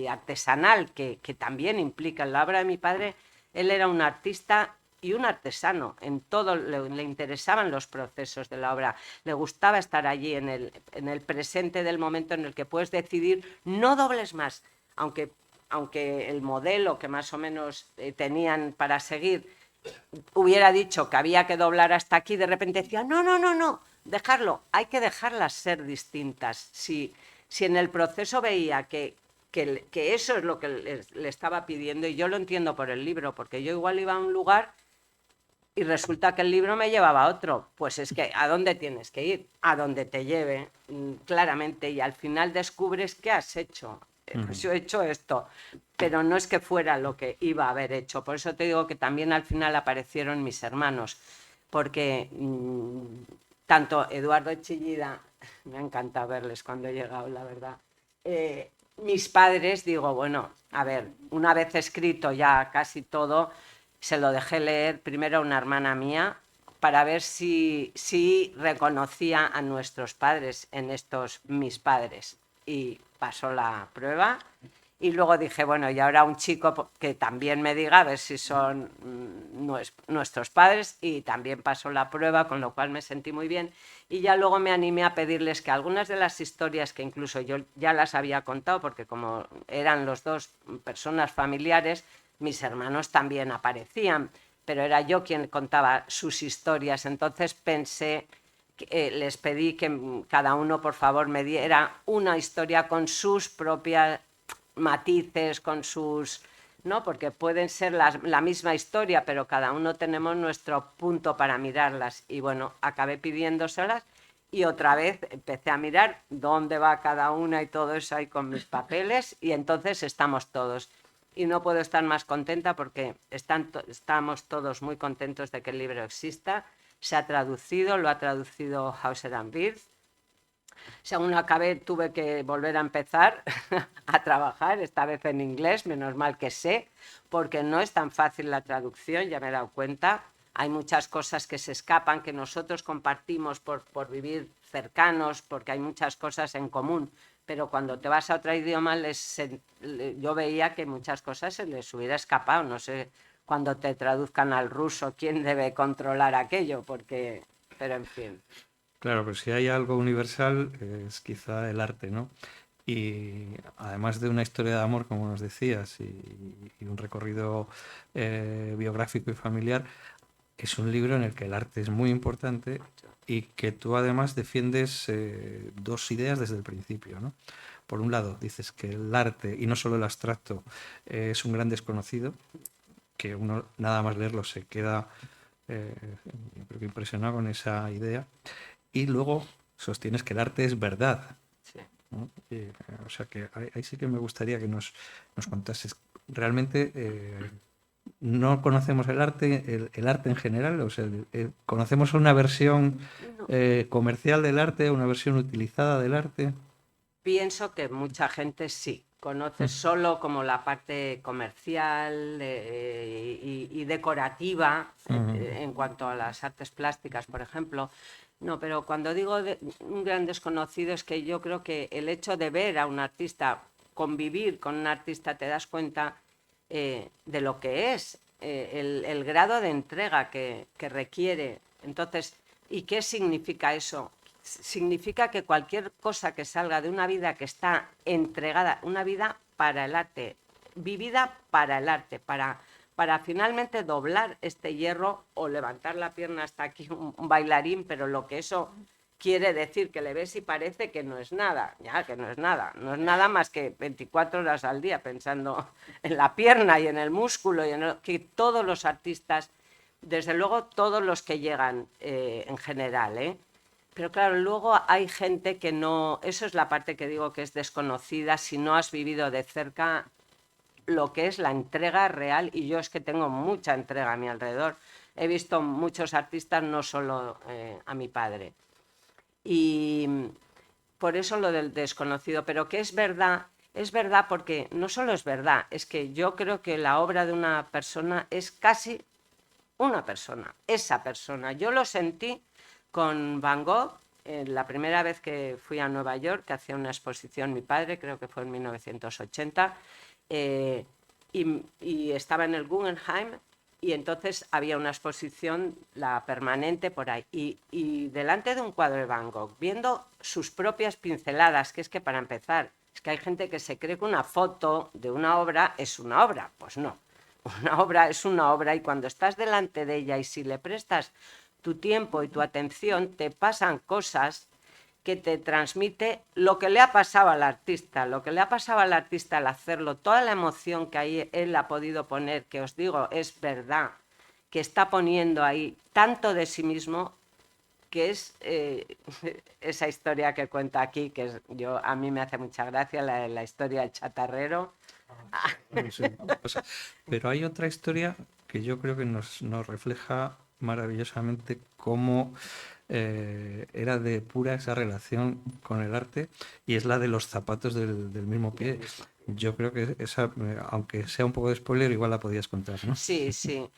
artesanal, que también implica en la obra de mi padre. Él era un artista y un artesano, en todo le interesaban los procesos de la obra, le gustaba estar allí en el presente del momento en el que puedes decidir, no dobles más, aunque el modelo que más o menos tenían para seguir hubiera dicho que había que doblar hasta aquí, de repente decía, no, dejarlo, hay que dejarlas ser distintas. Si en el proceso veía que eso es lo que le estaba pidiendo, y yo lo entiendo por el libro, porque yo igual iba a un lugar y resulta que el libro me llevaba a otro. Pues es que, ¿a dónde tienes que ir? A donde te lleve, claramente, y al final descubres qué has hecho. Pues yo he hecho esto, pero no es que fuera lo que iba a haber hecho. Por eso te digo que también al final aparecieron mis hermanos, porque tanto Eduardo y Chillida, me ha encantado verles cuando he llegado, la verdad. Mis padres, digo, bueno, a ver, una vez escrito ya casi todo, se lo dejé leer primero a una hermana mía para ver si reconocía a nuestros padres en estos mis padres. Y pasó la prueba. Y luego dije, bueno, y ahora un chico que también me diga a ver si son nuestros padres, y también pasó la prueba, con lo cual me sentí muy bien. Y ya luego me animé a pedirles que algunas de las historias que incluso yo ya las había contado, porque como eran los dos personas familiares, mis hermanos también aparecían, pero era yo quien contaba sus historias. Entonces pensé, les pedí que cada uno por favor me diera una historia con sus propias matices, con sus, ¿no? Porque pueden ser la misma historia, pero cada uno tenemos nuestro punto para mirarlas. Y bueno, acabé pidiéndoselas y otra vez empecé a mirar dónde va cada una y todo eso ahí con mis papeles, y entonces estamos todos. Y no puedo estar más contenta porque estamos todos muy contentos de que el libro exista. Se ha traducido, lo ha traducido Hauser and Wirth. Según acabé tuve que volver a empezar a trabajar, esta vez en inglés, menos mal que sé, porque no es tan fácil la traducción, ya me he dado cuenta. hay muchas cosas que se escapan, que nosotros compartimos por vivir cercanos, porque hay muchas cosas en común, pero cuando te vas a otro idioma yo veía que muchas cosas se les hubiera escapado. No sé, cuando te traduzcan al ruso, quién debe controlar aquello, pero en fin. Claro, pero si hay algo universal es quizá el arte, ¿no? Y además de una historia de amor, como nos decías, y un recorrido biográfico y familiar, es un libro en el que el arte es muy importante y que tú además defiendes dos ideas desde el principio, ¿no? Por un lado, dices que el arte, y no solo el abstracto, es un gran desconocido, que uno nada más leerlo se queda yo creo que impresionado con esa idea. Y luego sostienes que el arte es verdad, Sí. ¿no? O sea que ahí sí que me gustaría que nos contases. Realmente no conocemos el arte, el arte en general, o sea, conocemos una versión No. comercial del arte, una versión utilizada del arte. Pienso que mucha gente sí, conoce solo como la parte comercial y decorativa en cuanto a las artes plásticas, por ejemplo. No, pero cuando digo un gran desconocido es que yo creo que el hecho de ver a un artista, convivir con un artista, te das cuenta de lo que es, el grado de entrega que requiere. Entonces, ¿y qué significa eso? Significa que cualquier cosa que salga de una vida que está entregada, una vida para el arte, vivida para el arte, para finalmente doblar este hierro o levantar la pierna hasta aquí un bailarín, pero lo que eso quiere decir, que le ves y parece que no es nada, ya que no es nada más que 24 horas al día pensando en la pierna y en el músculo, que todos los artistas, desde luego todos los que llegan en general, pero claro, luego hay gente que no, eso es la parte que digo que es desconocida si no has vivido de cerca lo que es la entrega real, y yo es que tengo mucha entrega a mi alrededor. He visto muchos artistas, no solo a mi padre. Y por eso lo del desconocido, pero que es verdad porque no solo es verdad, es que yo creo que la obra de una persona es casi una persona, esa persona. Yo lo sentí con Van Gogh, la primera vez que fui a Nueva York, que hacía una exposición mi padre, creo que fue en 1980, y estaba en el Guggenheim, y entonces había una exposición, la permanente, por ahí. Y delante de un cuadro de Van Gogh, viendo sus propias pinceladas, que es que para empezar, es que hay gente que se cree que una foto de una obra es una obra. Pues no. Una obra es una obra, y cuando estás delante de ella y si le prestas tu tiempo y tu atención, te pasan cosas que te transmite lo que le ha pasado al artista, lo que le ha pasado al artista al hacerlo, toda la emoción que ahí él ha podido poner, que os digo, es verdad, que está poniendo ahí tanto de sí mismo, que es esa historia que cuenta aquí, que a mí me hace mucha gracia, la historia del chatarrero. Sí, o sea, pero hay otra historia que yo creo que nos refleja maravillosamente cómo era de pura esa relación con el arte, y es la de los zapatos del mismo pie. Yo creo que esa, aunque sea un poco de spoiler, igual la podías contar, ¿no? Sí, sí.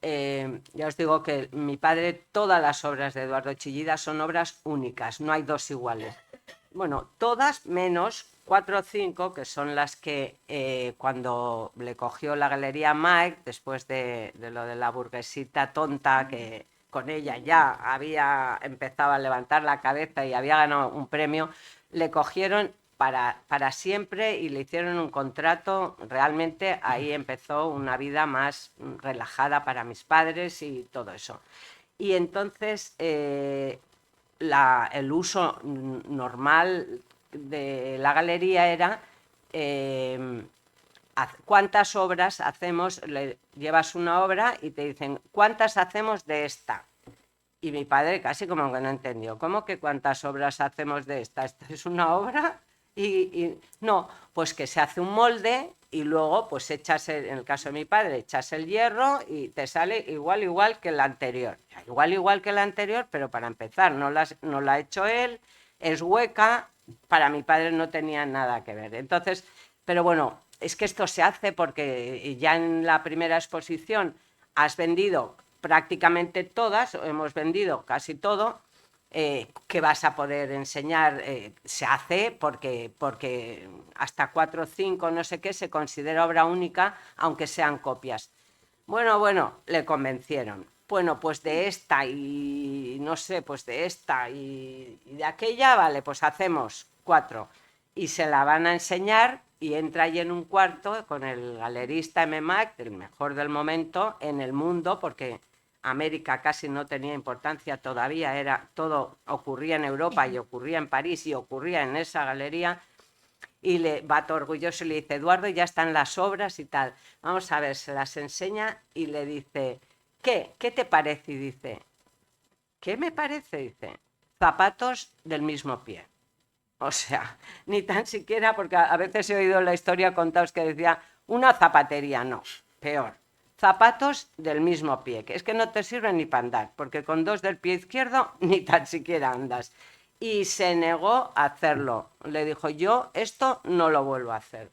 Ya os digo que mi padre, todas las obras de Eduardo Chillida son obras únicas, no hay dos iguales. Bueno, todas menos 4 o 5, que son las que cuando le cogió la Galería Mike, después de lo de la burguesita tonta, que con ella ya había empezado a levantar la cabeza y había ganado un premio, le cogieron para siempre y le hicieron un contrato. Realmente ahí empezó una vida más relajada para mis padres y todo eso. Y entonces el uso normal de la galería era cuántas obras hacemos, le llevas una obra y te dicen cuántas hacemos de esta. Y mi padre casi como que no entendió. ¿Cómo que cuántas obras hacemos de esta? ¿Esta es una obra? No, pues que se hace un molde y luego pues echas, en el caso de mi padre, echas el hierro y te sale igual que la anterior. Igual que la anterior, pero para empezar no la ha hecho él, es hueca, para mi padre no tenía nada que ver. Entonces, pero bueno, es que esto se hace porque ya en la primera exposición has vendido prácticamente todas, hemos vendido casi todo, que vas a poder enseñar, se hace porque hasta 4 o 5, no sé qué, se considera obra única, aunque sean copias. Bueno, le convencieron. Bueno, pues de esta y no sé, pues de esta y de aquella, vale, pues hacemos 4. Y se la van a enseñar y entra allí en un cuarto con el galerista M. el mejor del momento en el mundo, porque América casi no tenía importancia todavía, todo ocurría en Europa y ocurría en París y ocurría en esa galería. Y le va todo orgulloso y le dice, Eduardo, ya están las obras y tal. Vamos a ver, se las enseña y le dice, ¿qué? ¿Qué te parece? Y dice, ¿qué me parece? Dice, zapatos del mismo pie. O sea, ni tan siquiera, porque a veces he oído la historia contados que decía, una zapatería, no, peor. Zapatos del mismo pie, que es que no te sirven ni para andar, porque con 2 del pie izquierdo ni tan siquiera andas. Y se negó a hacerlo. Le dijo, yo esto no lo vuelvo a hacer.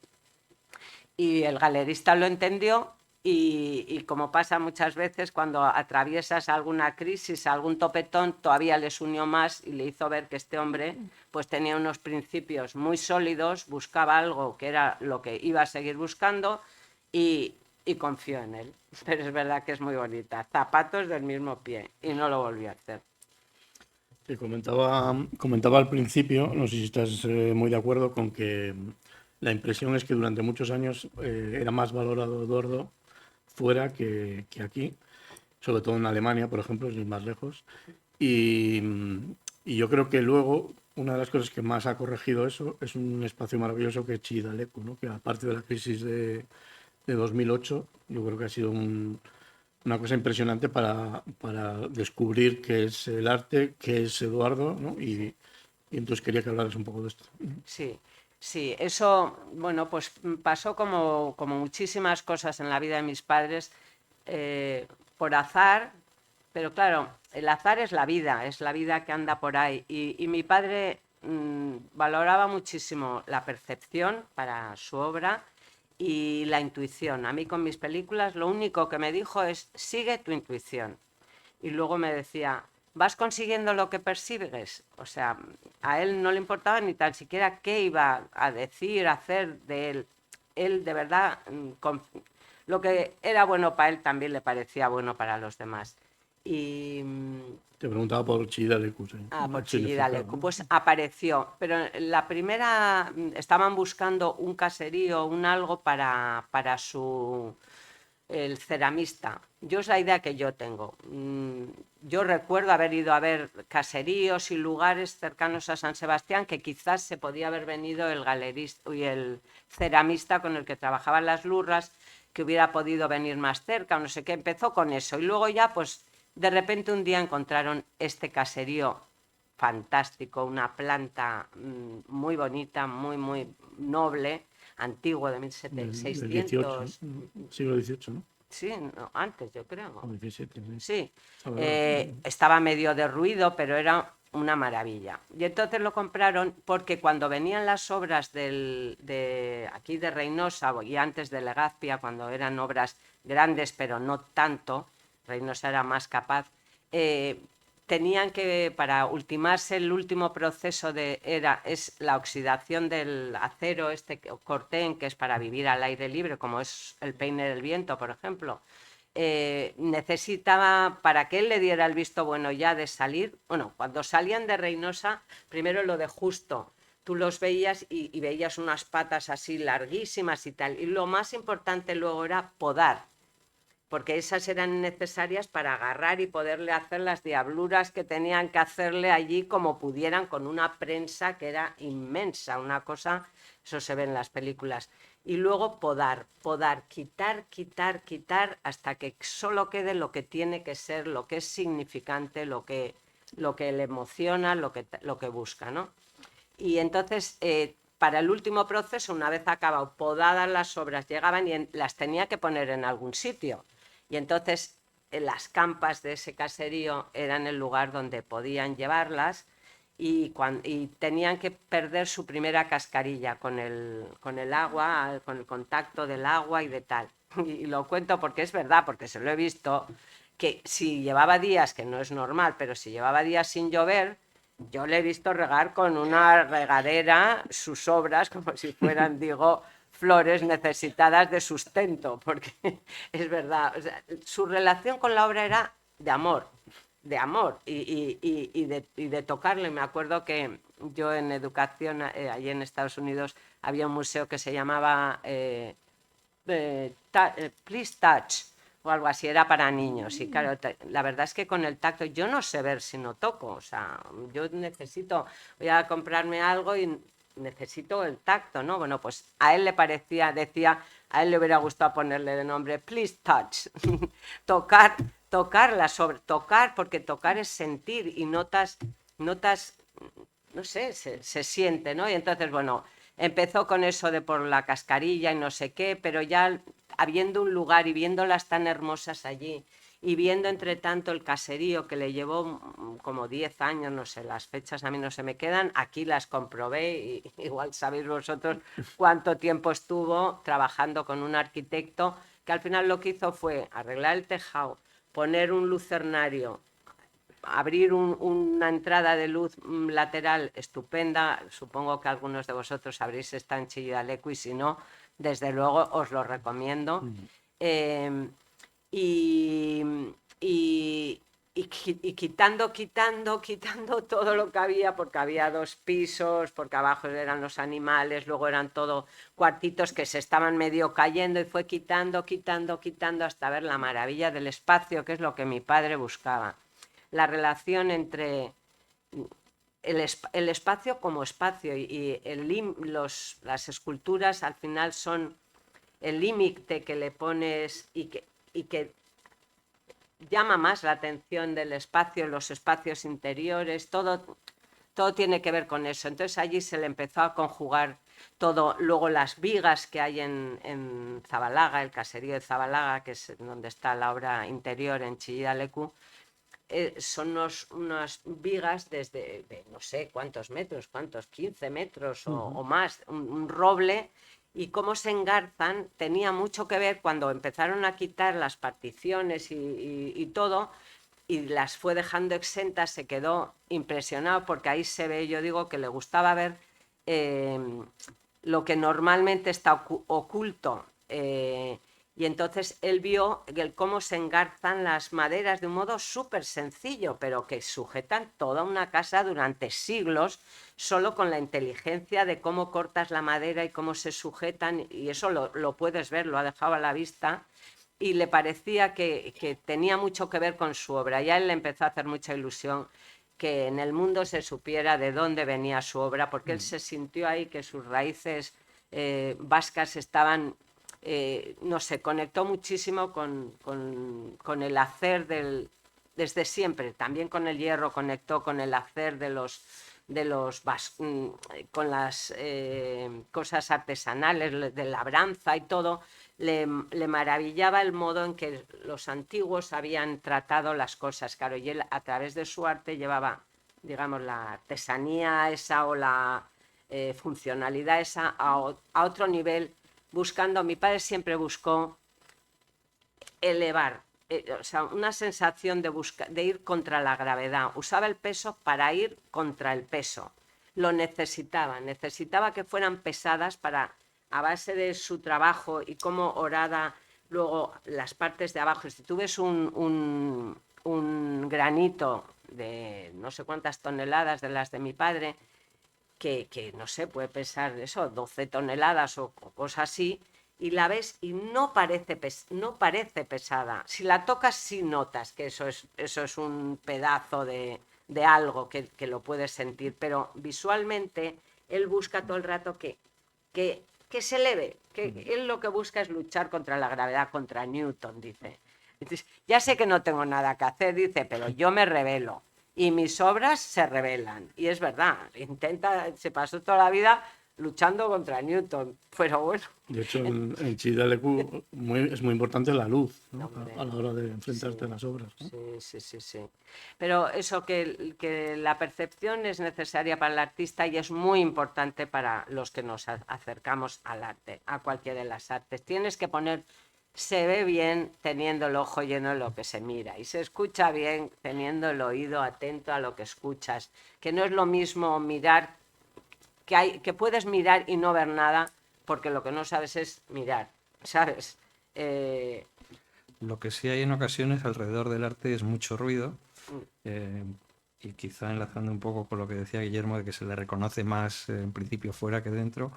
Y el galerista lo entendió y como pasa muchas veces, cuando atraviesas alguna crisis, algún topetón, todavía les unió más y le hizo ver que este hombre pues tenía unos principios muy sólidos, buscaba algo que era lo que iba a seguir buscando y confió en él. Pero es verdad que es muy bonita. Zapatos del mismo pie y no lo volvió a hacer. Te comentaba al principio, no sé si estás muy de acuerdo con que la impresión es que durante muchos años era más valorado Eduardo fuera que aquí, sobre todo en Alemania, por ejemplo, sin ir más lejos. Y, y yo creo que luego una de las cosas que más ha corregido eso es un espacio maravilloso que es Chillida Leku, ¿no? Que aparte de la crisis de 2008, yo creo que ha sido una cosa impresionante para descubrir qué es el arte, qué es Eduardo, ¿no? Y entonces quería que hablaras un poco de esto. Sí, sí, eso, bueno, pues pasó como muchísimas cosas en la vida de mis padres, por azar, pero claro, el azar es la vida que anda por ahí. Y mi padre valoraba muchísimo la percepción para su obra y la intuición. A mí con mis películas lo único que me dijo es, sigue tu intuición. Y luego me decía, ¿vas consiguiendo lo que persigues? O sea, a él no le importaba ni tan siquiera qué iba a decir, a hacer de él. Él de verdad, lo que era bueno para él también le parecía bueno para los demás. Y Te preguntaba por Chillida Leku. Sí. por Chile, Chillida claro, Leku, ¿no? pues apareció, pero la primera estaban buscando un caserío, un algo para el ceramista. Yo es la idea que yo tengo. Yo recuerdo haber ido a ver caseríos y lugares cercanos a San Sebastián que quizás se podía haber venido el galerista y el ceramista con el que trabajaban las lurras, que hubiera podido venir más cerca o no sé qué. Empezó con eso y luego ya pues de repente un día encontraron este caserío fantástico, una planta muy bonita, muy noble, antiguo de Del 18, 1600. siglo XVIII, ¿no? Sí, no, antes yo creo. O 17, sí. Sí, Sabe- estaba medio derruido, pero era una maravilla. Y entonces lo compraron porque cuando venían las obras de aquí de Reynosa y antes de Legazpia, cuando eran obras grandes, pero no tanto, Reynosa era más capaz, tenían que, para ultimarse el último proceso es la oxidación del acero, este cortén, que es para vivir al aire libre, como es el peine del viento, por ejemplo. Necesitaba, para que él le diera el visto bueno ya de salir, bueno, cuando salían de Reynosa, primero lo de Justo, tú los veías y veías unas patas así larguísimas y tal, y lo más importante luego era podar, porque esas eran necesarias para agarrar y poderle hacer las diabluras que tenían que hacerle allí como pudieran, con una prensa que era inmensa, una cosa, eso se ve en las películas. Y luego podar, quitar, hasta que solo quede lo que tiene que ser, lo que es significante, lo que le emociona, lo que busca, ¿no? Y entonces, para el último proceso, una vez acabado, podadas las obras, llegaban y las tenía que poner en algún sitio. Y entonces las campas de ese caserío eran el lugar donde podían llevarlas y tenían que perder su primera cascarilla con el agua, con el contacto del agua y de tal. Y lo cuento porque es verdad, porque se lo he visto, que si llevaba días, que no es normal, pero si llevaba días sin llover, yo le he visto regar con una regadera sus obras como si fueran, digo, flores necesitadas de sustento, porque es verdad, o sea, su relación con la obra era de amor y de tocarle. Me acuerdo que yo en educación, allí en Estados Unidos, había un museo que se llamaba Please Touch o algo así, era para niños. Y claro, la verdad es que con el tacto yo no sé ver si no toco, o sea, yo necesito, voy a comprarme algo y necesito el tacto, ¿no? Bueno, pues a él le parecía, decía, a él le hubiera gustado ponerle de nombre Please Touch, tocar, tocar, porque tocar es sentir y notas, no sé, se siente, ¿no? Y entonces, bueno, empezó con eso de por la cascarilla y no sé qué, pero ya habiendo un lugar y viéndolas tan hermosas allí y viendo entre tanto el caserío que le llevó como 10 años, no sé, las fechas a mí no se me quedan, aquí las comprobé y igual sabéis vosotros cuánto tiempo estuvo trabajando con un arquitecto que al final lo que hizo fue arreglar el tejado, poner un lucernario, abrir una entrada de luz lateral estupenda. Supongo que algunos de vosotros habréis estado en Chillida Leku y si no, desde luego os lo recomiendo. Y, y, y quitando todo lo que había, porque había 2 pisos, porque abajo eran los animales, luego eran todo cuartitos que se estaban medio cayendo y fue quitando hasta ver la maravilla del espacio, que es lo que mi padre buscaba. La relación entre el espacio como espacio y las esculturas al final son el límite que le pones y que llama más la atención del espacio, los espacios interiores, todo tiene que ver con eso. Entonces allí se le empezó a conjugar todo. Luego las vigas que hay en Zabalaga, el caserío de Zabalaga, que es donde está la obra interior en Chillida Leku, son unas vigas desde no sé cuántos metros, 15 metros o más, un roble, y cómo se engarzan tenía mucho que ver cuando empezaron a quitar las particiones y todo, y las fue dejando exentas. Se quedó impresionado porque ahí se ve, yo digo que le gustaba ver lo que normalmente está oculto. Y entonces él vio cómo se engarzan las maderas de un modo súper sencillo, pero que sujetan toda una casa durante siglos, solo con la inteligencia de cómo cortas la madera y cómo se sujetan, y eso lo puedes ver, lo ha dejado a la vista, y le parecía que tenía mucho que ver con su obra. Y a él le empezó a hacer mucha ilusión que en el mundo se supiera de dónde venía su obra, porque él se sintió ahí que sus raíces vascas estaban... no sé, conectó muchísimo con el hacer desde siempre. También con el hierro conectó con el hacer con las cosas artesanales, de labranza y todo. Le maravillaba el modo en que los antiguos habían tratado las cosas, claro, y él a través de su arte llevaba, digamos, la artesanía esa o la funcionalidad esa a otro nivel, buscando. Mi padre siempre buscó elevar, o sea, una sensación de ir contra la gravedad. Usaba el peso para ir contra el peso. Lo necesitaba que fueran pesadas para, a base de su trabajo y cómo orada luego las partes de abajo. Si tú ves un granito de no sé cuántas toneladas de las de mi padre, que no sé, puede pesar eso, 12 toneladas o cosas así, y la ves y no parece pesada. Si la tocas, sí notas que eso es un pedazo de algo que lo puedes sentir, pero visualmente él busca todo el rato que se eleve, que él lo que busca es luchar contra la gravedad, contra Newton, dice. Entonces, ya sé que no tengo nada que hacer, dice, pero yo me rebelo. Y mis obras se rebelan. Y es verdad, se pasó toda la vida luchando contra Newton, pero bueno. De hecho, en Chillida Leku es muy importante la luz, ¿no? Hombre, A la hora de enfrentarte a las obras, ¿no? Sí. Pero eso que la percepción es necesaria para el artista y es muy importante para los que nos acercamos al arte, a cualquiera de las artes. Tienes que poner se ve bien teniendo el ojo lleno de lo que se mira y se escucha bien teniendo el oído atento a lo que escuchas, que no es lo mismo mirar, que puedes mirar y no ver nada, porque lo que no sabes es mirar, ¿sabes? Lo que sí hay en ocasiones alrededor del arte es mucho ruido, eh, y quizá enlazando un poco con lo que decía Guillermo de que se le reconoce más en principio fuera que dentro,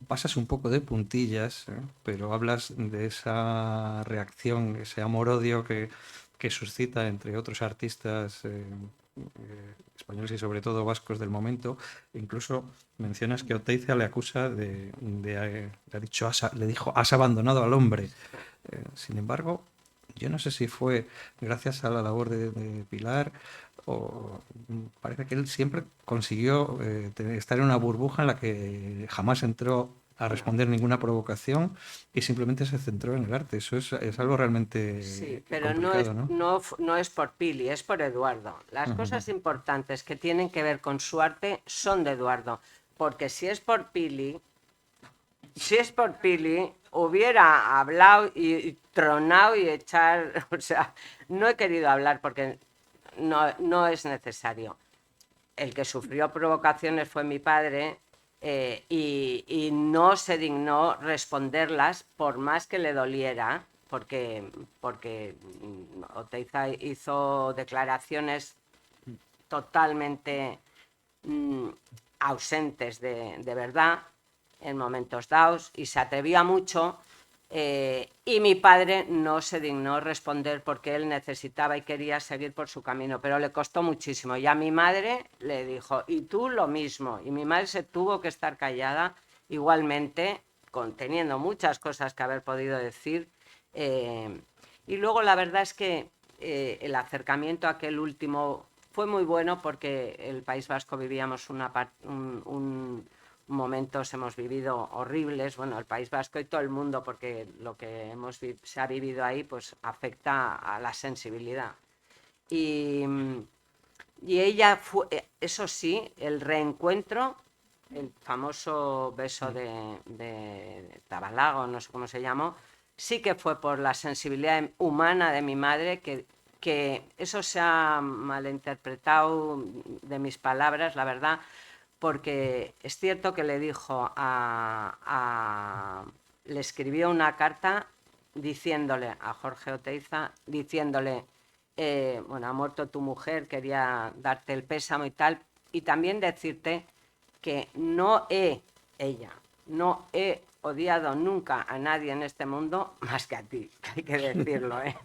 pasas un poco de puntillas, pero hablas de esa reacción, ese amor-odio que suscita entre otros artistas españoles y sobre todo vascos del momento. Incluso mencionas que Oteiza le acusa le ha dicho, le dijo, has abandonado al hombre. Sin embargo, yo no sé si fue gracias a la labor de Pilar o parece que él siempre consiguió estar en una burbuja en la que jamás entró a responder ninguna provocación y simplemente se centró en el arte. Eso es algo realmente Sí, pero complicado, ¿no? no es por Pili, es por Eduardo. Las cosas importantes que tienen que ver con su arte son de Eduardo, porque si es por Pili, hubiera hablado y tronado y echar, o sea, no he querido hablar porque no es necesario. El que sufrió provocaciones fue mi padre, y no se dignó responderlas por más que le doliera, porque Oteiza hizo declaraciones totalmente ausentes de verdad en momentos dados y se atrevía mucho, y mi padre no se dignó responder porque él necesitaba y quería seguir por su camino, pero le costó muchísimo. Y a mi madre le dijo, y tú lo mismo. Y mi madre se tuvo que estar callada igualmente, teniendo muchas cosas que haber podido decir. Y luego la verdad es que el acercamiento a aquel último fue muy bueno porque el País Vasco vivíamos momentos hemos vivido horribles, bueno, el País Vasco y todo el mundo, porque lo que se ha vivido ahí pues afecta a la sensibilidad. Y ella fue, eso sí, el reencuentro, el famoso beso de Tabalago, no sé cómo se llamó, sí que fue por la sensibilidad humana de mi madre, que eso se ha malinterpretado de mis palabras, la verdad, porque es cierto que le dijo le escribió una carta diciéndole a Jorge Oteiza, diciéndole, bueno, ha muerto tu mujer, quería darte el pésamo y tal, y también decirte que no he odiado nunca a nadie en este mundo más que a ti, que hay que decirlo, ¿eh?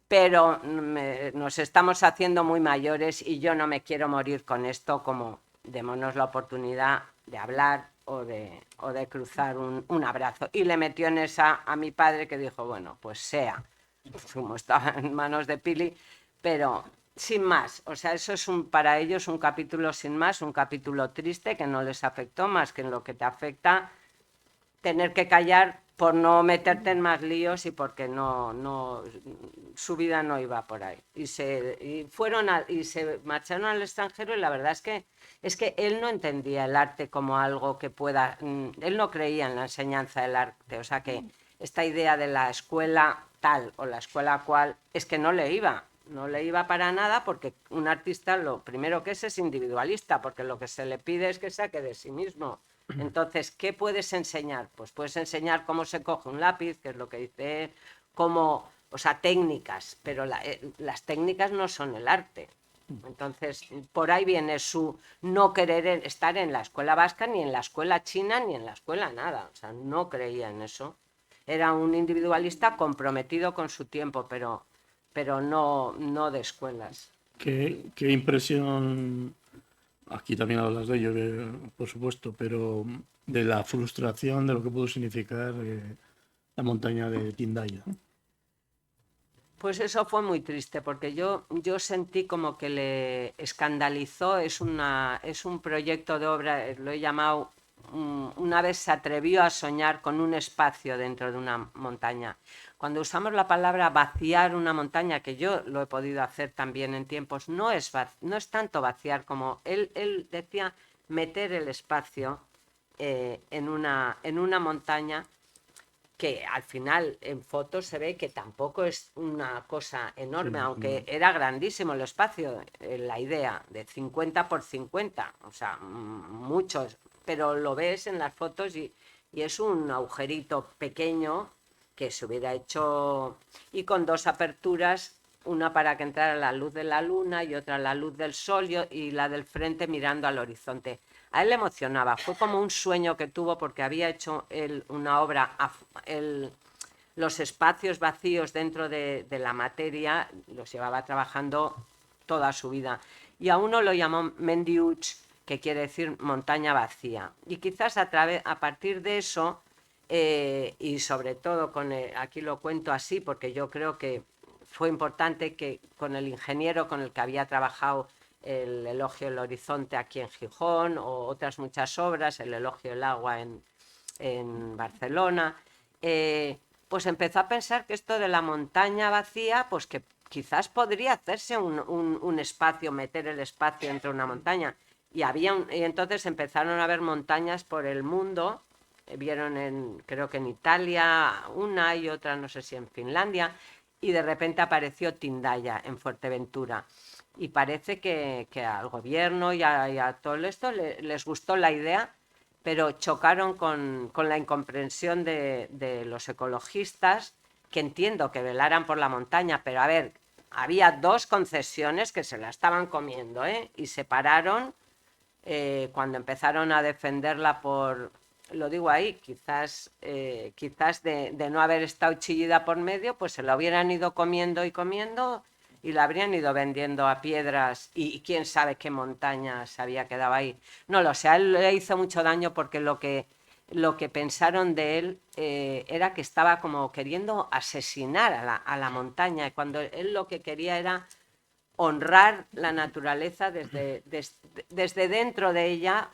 Pero nos estamos haciendo muy mayores y yo no me quiero morir con esto, como démonos la oportunidad de hablar o de cruzar un abrazo. Y le metió en esa a mi padre, que dijo, bueno, pues sea, como estaba en manos de Pili, pero sin más. O sea, eso es para ellos un capítulo sin más, un capítulo triste que no les afectó más que en lo que te afecta tener que callar por no meterte en más líos y porque su vida no iba por ahí. Y se marcharon al extranjero, y la verdad es que él no entendía el arte como algo que pueda, él no creía en la enseñanza del arte, o sea que esta idea de la escuela tal o la escuela cual es que no le iba para nada, porque un artista lo primero que es individualista, porque lo que se le pide es que saque de sí mismo. Entonces, ¿qué puedes enseñar? Pues puedes enseñar cómo se coge un lápiz, que es lo que dice, o sea, técnicas, pero las técnicas no son el arte. Entonces, por ahí viene su no querer estar en la escuela vasca, ni en la escuela china, ni en la escuela nada. O sea, no creía en eso. Era un individualista comprometido con su tiempo, pero no de escuelas. ¿Qué impresión, aquí también hablas de ello, por supuesto, pero de la frustración de lo que pudo significar la montaña de Tindaya? Pues eso fue muy triste, porque yo sentí como que le escandalizó. Es un proyecto de obra, lo he llamado, una vez se atrevió a soñar con un espacio dentro de una montaña. Cuando usamos la palabra vaciar una montaña, que yo lo he podido hacer también en tiempos, no es tanto vaciar como él decía, meter el espacio en una montaña que al final en fotos se ve que tampoco es una cosa enorme, Sí, aunque era grandísimo el espacio, la idea de 50 por 50, o sea, muchos, pero lo ves en las fotos y es un agujerito pequeño que se hubiera hecho, y con 2 aperturas, una para que entrara la luz de la luna y otra la luz del sol y la del frente mirando al horizonte. A él le emocionaba, fue como un sueño que tuvo porque había hecho él una obra, los espacios vacíos dentro de la materia los llevaba trabajando toda su vida. Y a uno lo llamó Mendiuch, que quiere decir montaña vacía. Y quizás a partir de eso, y sobre todo, aquí lo cuento así porque yo creo que fue importante que con el ingeniero con el que había trabajado el Elogio del Horizonte aquí en Gijón o otras muchas obras, el Elogio del Agua en Barcelona, pues empezó a pensar que esto de la montaña vacía, pues que quizás podría hacerse un espacio, meter el espacio entre una montaña. Y entonces empezaron a haber montañas por el mundo, vieron creo que en Italia una y otra, no sé si en Finlandia, y de repente apareció Tindaya en Fuerteventura. Y parece que al gobierno y a todo esto les gustó la idea, pero chocaron con la incomprensión de los ecologistas, que entiendo que velaran por la montaña, pero a ver, había 2 concesiones que se la estaban comiendo, y se pararon cuando empezaron a defenderla lo digo ahí, quizás de no haber estado Chillida por medio, pues se la hubieran ido comiendo y comiendo y la habrían ido vendiendo a piedras y quién sabe qué montaña se había quedado ahí. No lo sé, a él le hizo mucho daño porque lo que pensaron de él era que estaba como queriendo asesinar a la montaña, cuando él lo que quería era honrar la naturaleza desde dentro de ella,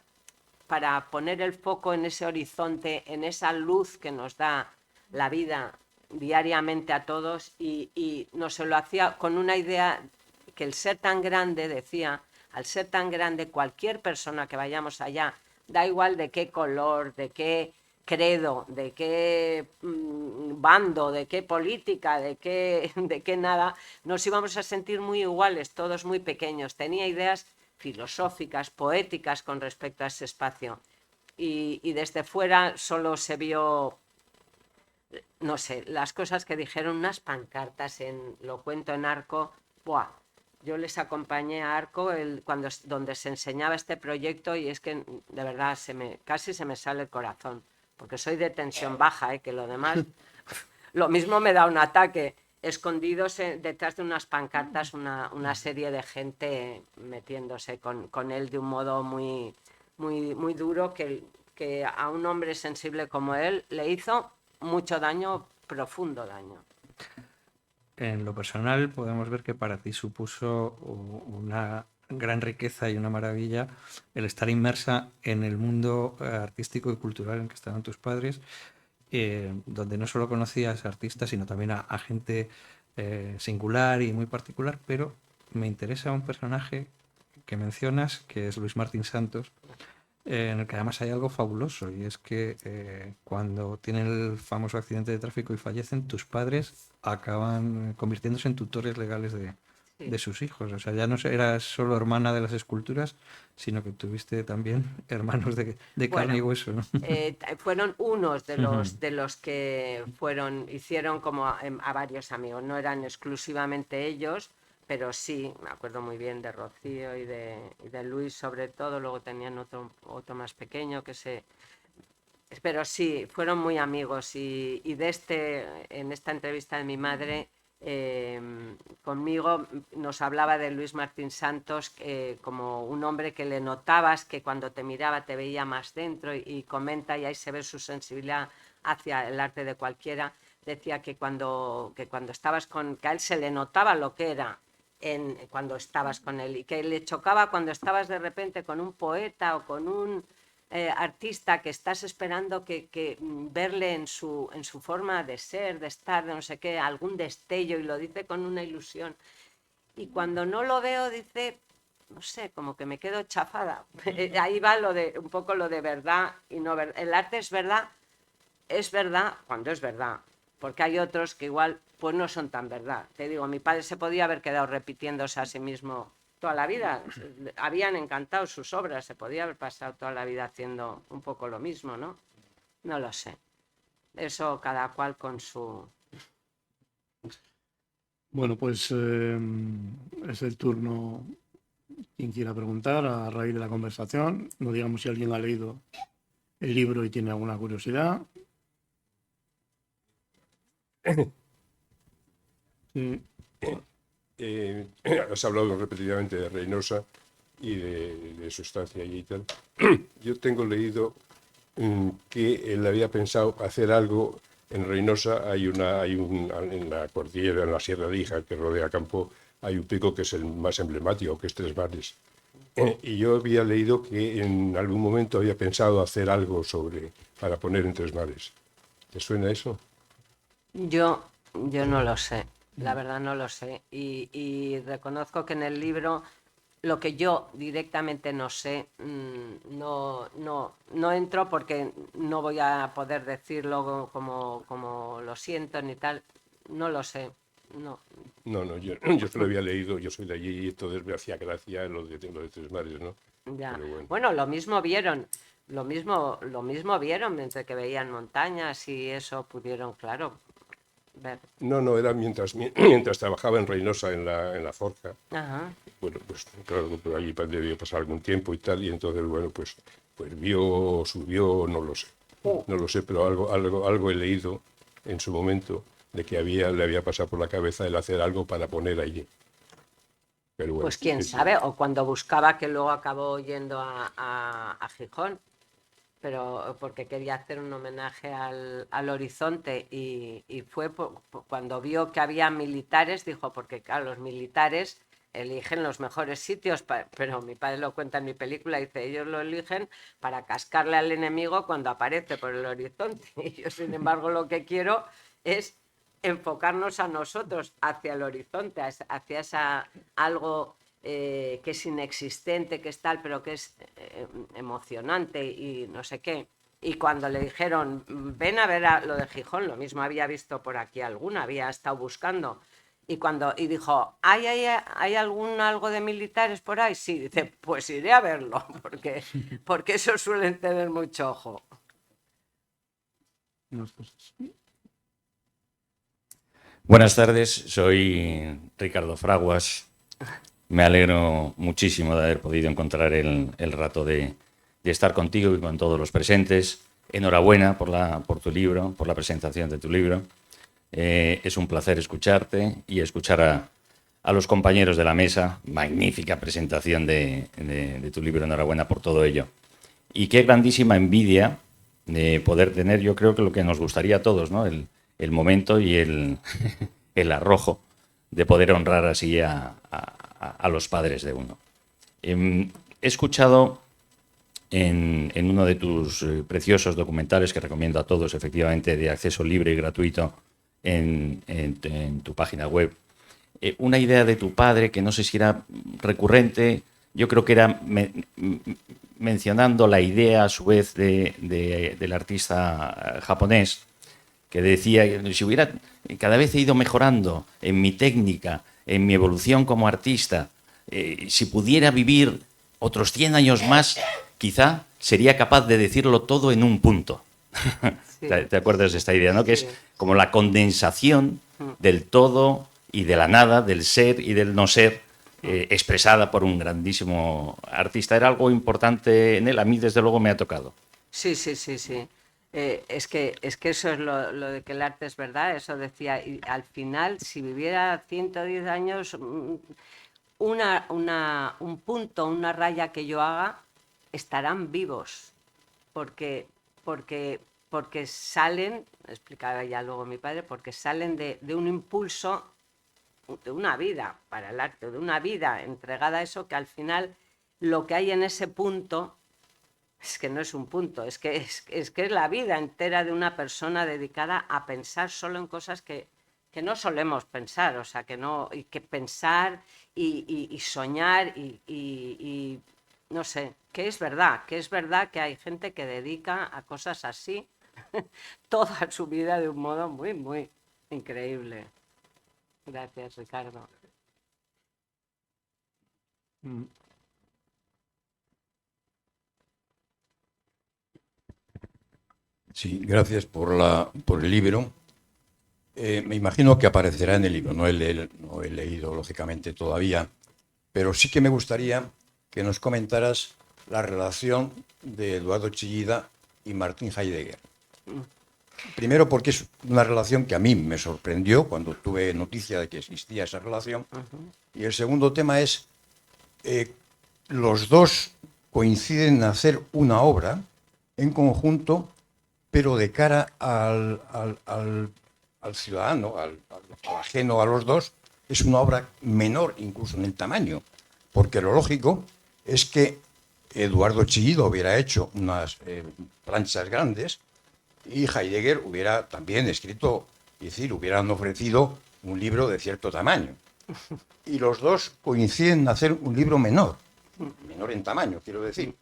para poner el foco en ese horizonte, en esa luz que nos da la vida diariamente a todos, y nos se lo hacía con una idea que el ser tan grande, decía, al ser tan grande, cualquier persona que vayamos allá, da igual de qué color, de qué credo, de qué bando, de qué política, de qué nada, nos íbamos a sentir muy iguales, todos muy pequeños. Tenía ideas filosóficas, poéticas con respecto a ese espacio. Y desde fuera solo se vio, no sé, las cosas que dijeron, unas pancartas, lo cuento en Arco. ¡Buah! Yo les acompañé a Arco donde se enseñaba este proyecto, y es que de verdad casi se me sale el corazón, porque soy de tensión baja, que lo demás, lo mismo me da un ataque. Escondidos detrás de unas pancartas, una serie de gente metiéndose con él de un modo muy, muy, muy duro, que a un hombre sensible como él le hizo mucho daño, profundo daño. En lo personal, podemos ver que para ti supuso una gran riqueza y una maravilla el estar inmersa en el mundo artístico y cultural en que estaban tus padres, donde no solo conocías artistas, sino también a gente singular y muy particular, pero me interesa un personaje que mencionas, que es Luis Martín Santos, en el que además hay algo fabuloso, y es que cuando tienen el famoso accidente de tráfico y fallecen, tus padres acaban convirtiéndose en tutores legales de sus hijos. O sea, ya no eras solo hermana de las esculturas, sino que tuviste también hermanos de carne y Bueno, hueso, ¿no? fueron unos de los que hicieron como a varios amigos. No eran exclusivamente ellos, pero sí, me acuerdo muy bien de Rocío y de Luis sobre todo. Luego tenían otro más pequeño pero sí, fueron muy amigos. Y en esta entrevista de mi madre, conmigo nos hablaba de Luis Martín Santos como un hombre que le notabas que cuando te miraba te veía más dentro, y comenta, y ahí se ve su sensibilidad hacia el arte de cualquiera. Decía que cuando estabas que a él se le notaba lo que era cuando estabas con él, y que le chocaba cuando estabas de repente con un poeta o con un artista que estás esperando que verle en su forma de ser, de estar, de no sé qué, algún destello, y lo dice con una ilusión. Y cuando no lo veo, dice, no sé, como que me quedo chafada. Ahí va un poco lo de verdad y no verdad. El arte es verdad es verdad cuando es verdad, porque hay otros que igual pues no son tan verdad. Te digo, mi padre se podía haber quedado repitiéndose a sí mismo toda la vida. Habían encantado sus obras, se podía haber pasado toda la vida haciendo un poco lo mismo, ¿no? No lo sé. Eso cada cual con su... Bueno, pues es el turno, quien quiera preguntar a raíz de la conversación. No digamos si alguien ha leído el libro y tiene alguna curiosidad. Sí. Has hablado repetidamente de Reynosa y de su estancia allí y tal. Yo tengo leído que él había pensado hacer algo en Reynosa. En la cordillera, en la Sierra de Hija, que rodea Campo, hay un pico que es el más emblemático, que es Tres Mares. Y yo había leído que en algún momento había pensado hacer algo para poner en Tres Mares. ¿Te suena eso? Yo no lo sé, la verdad no lo sé. Y reconozco que en el libro lo que yo directamente no sé, no entro porque no voy a poder decirlo como lo siento ni tal. No lo sé, no. No, yo se lo había leído, yo soy de allí y entonces me hacía gracia lo de Tres Mares, ¿no? Ya. Pero bueno. Bueno, lo mismo vieron entre que veían montañas y eso pudieron, claro, ver. No, era mientras trabajaba en Reynosa, en la forja. Ajá. Bueno, pues claro, por allí debió pasar algún tiempo y tal, y entonces, bueno, pues subió, no lo sé. No lo sé, pero algo he leído en su momento de que le había pasado por la cabeza el hacer algo para poner allí. Pero bueno, Pues quién sí, sí. sabe, o cuando buscaba, que luego acabó yendo a Gijón, pero porque quería hacer un homenaje al Horizonte y fue cuando vio que había militares, dijo, porque claro, los militares eligen los mejores sitios, pero mi padre lo cuenta en mi película, dice, ellos lo eligen para cascarle al enemigo cuando aparece por el horizonte. Y yo, sin embargo, lo que quiero es enfocarnos a nosotros hacia el horizonte, hacia algo que es inexistente, que es tal, pero que es emocionante y no sé qué. Y cuando le dijeron, ven a ver lo de Gijón, lo mismo había visto por aquí alguna, había estado buscando. Y dijo, ¿hay algo de militares por ahí? Sí, dice, pues iré a verlo, porque eso suelen tener mucho ojo. Unas cosas. Buenas tardes, soy Ricardo Fraguas. Me alegro muchísimo de haber podido encontrar el rato de estar contigo y con todos los presentes. Enhorabuena por tu libro, por la presentación de tu libro. Es un placer escucharte y escuchar a los compañeros de la mesa. Magnífica presentación de tu libro. Enhorabuena por todo ello. Y qué grandísima envidia de poder tener, yo creo que lo que nos gustaría a todos, ¿no? El momento y el arrojo de poder honrar así a los padres de uno. He escuchado en uno de tus preciosos documentales, que recomiendo a todos, efectivamente, de acceso libre y gratuito en tu página web, una idea de tu padre que no sé si era recurrente. Yo creo que era mencionando la idea a su vez del artista japonés, que decía que si hubiera, cada vez he ido mejorando en mi técnica, en mi evolución como artista, si pudiera vivir otros 100 años más, quizá sería capaz de decirlo todo en un punto. Sí. ¿Te acuerdas de esta idea, no? Sí. Que es como la condensación del todo y de la nada, del ser y del no ser, expresada por un grandísimo artista. Era algo importante en él, a mí desde luego me ha tocado. Sí. Es que eso es lo de que el arte es verdad, eso decía, y al final, si viviera 110 años, un punto, una raya que yo haga, estarán vivos, porque, porque salen, explicaba ya luego mi padre, porque salen de un impulso de una vida para el arte, de una vida entregada a eso, que al final lo que hay en ese punto es que no es un punto, es que es la vida entera de una persona dedicada a pensar solo en cosas que no solemos pensar, o sea, que no, y que pensar y soñar y no sé, que es verdad que hay gente que dedica a cosas así toda su vida de un modo muy, muy increíble. Gracias, Ricardo. Sí, gracias por el libro. Me imagino que aparecerá en el libro. No he leído, lógicamente, todavía, pero sí que me gustaría que nos comentaras la relación de Eduardo Chillida y Martin Heidegger. Primero porque es una relación que a mí me sorprendió cuando tuve noticia de que existía esa relación. Y el segundo tema es, los dos coinciden en hacer una obra en conjunto, pero de cara al ciudadano, al ajeno a los dos, es una obra menor incluso en el tamaño, porque lo lógico es que Eduardo Chillida hubiera hecho unas planchas grandes y Heidegger hubiera también escrito, es decir, hubieran ofrecido un libro de cierto tamaño. Y los dos coinciden en hacer un libro menor en tamaño, quiero decir.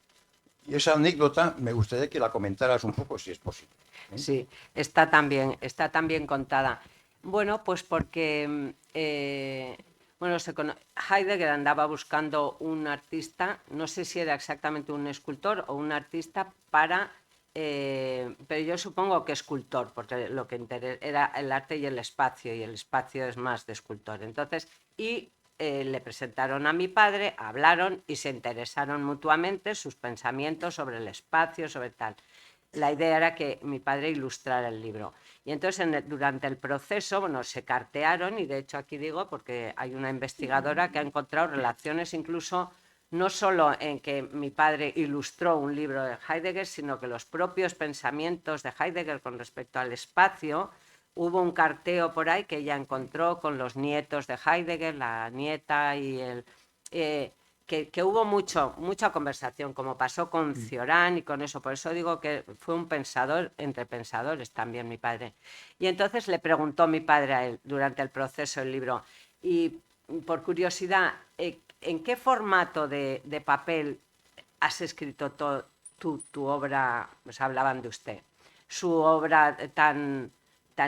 Y esa anécdota me gustaría que la comentaras un poco, si es posible. Sí, está también contada. Bueno, pues porque Heidegger andaba buscando un artista, no sé si era exactamente un escultor o un artista pero yo supongo que escultor, porque lo que era el arte y el espacio es más de escultor. Entonces, le presentaron a mi padre, hablaron y se interesaron mutuamente sus pensamientos sobre el espacio, sobre tal. La idea era que mi padre ilustrara el libro. Y entonces durante el proceso, bueno, se cartearon, y de hecho aquí digo, porque hay una investigadora que ha encontrado relaciones incluso no solo en que mi padre ilustró un libro de Heidegger, sino que los propios pensamientos de Heidegger con respecto al espacio, hubo un carteo por ahí que ella encontró con los nietos de Heidegger, la nieta y que hubo mucha conversación, como pasó con Cioran y con eso. Por eso digo que fue un pensador entre pensadores también mi padre. Y entonces le preguntó mi padre a él durante el proceso del libro, y por curiosidad, ¿en qué formato de papel has escrito tu obra? Pues hablaban de usted, su obra tan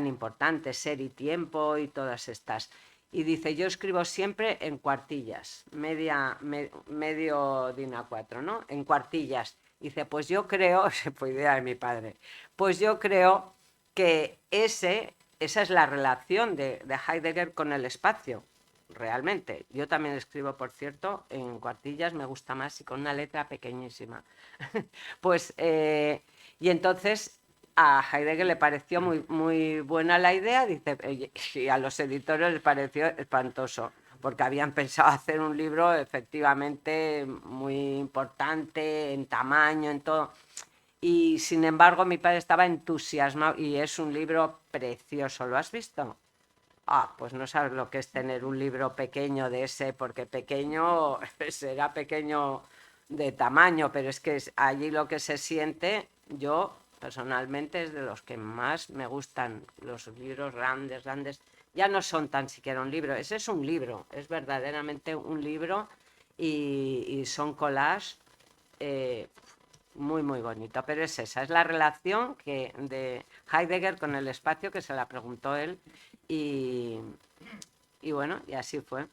importante, Ser y Tiempo y todas estas. Y dice, yo escribo siempre en cuartillas, medio DIN A4, ¿no? En cuartillas. Dice, pues yo creo, se fue idea de mi padre, pues yo creo que esa es la relación de Heidegger con el espacio, realmente. Yo también escribo, por cierto, en cuartillas, me gusta más y con una letra pequeñísima. Pues, y entonces a Heidegger le pareció muy buena la idea, dice, y a los editores les pareció espantoso, porque habían pensado hacer un libro efectivamente muy importante en tamaño, en todo. Y sin embargo mi padre estaba entusiasmado y es un libro precioso. ¿Lo has visto? Pues no sabes lo que es tener un libro pequeño de ese, porque pequeño será pequeño de tamaño, pero es que allí lo que se siente, yo personalmente es de los que más me gustan, los libros grandes, ya no son tan siquiera un libro, ese es un libro, es verdaderamente un libro y son collages muy bonito, pero esa es la relación de Heidegger con el espacio, que se la preguntó él y bueno, y así fue.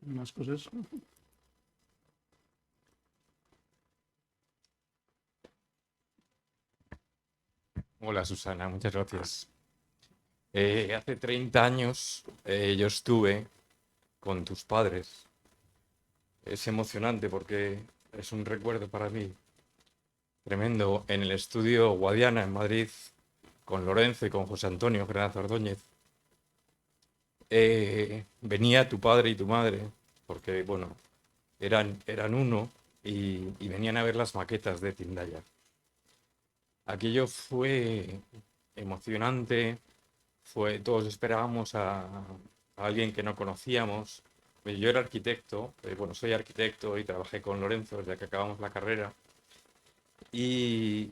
Más cosas. Hola Susana, muchas gracias. Hace 30 años yo estuve con tus padres. Es emocionante porque es un recuerdo para mí tremendo en el estudio Guadiana en Madrid con Lorenzo y con José Antonio Fernández Ordóñez. Venía tu padre y tu madre porque, bueno, eran uno y venían a ver las maquetas de Tindaya. Aquello fue emocionante, todos esperábamos a alguien que no conocíamos. Yo era arquitecto, soy arquitecto y trabajé con Lorenzo desde que acabamos la carrera. Y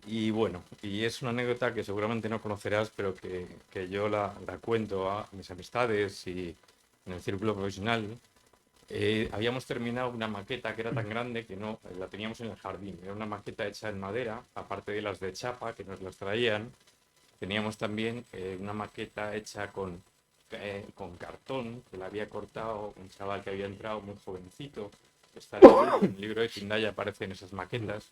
es una anécdota que seguramente no conocerás, pero que yo la cuento a mis amistades y en el círculo profesional. habíamos terminado una maqueta que era tan grande que no la teníamos en el jardín. Era una maqueta hecha en madera, aparte de las de chapa que nos las traían. Teníamos también una maqueta hecha con cartón, que la había cortado un chaval que había entrado muy jovencito. Está en el libro de Tindaya aparecen esas maquetas.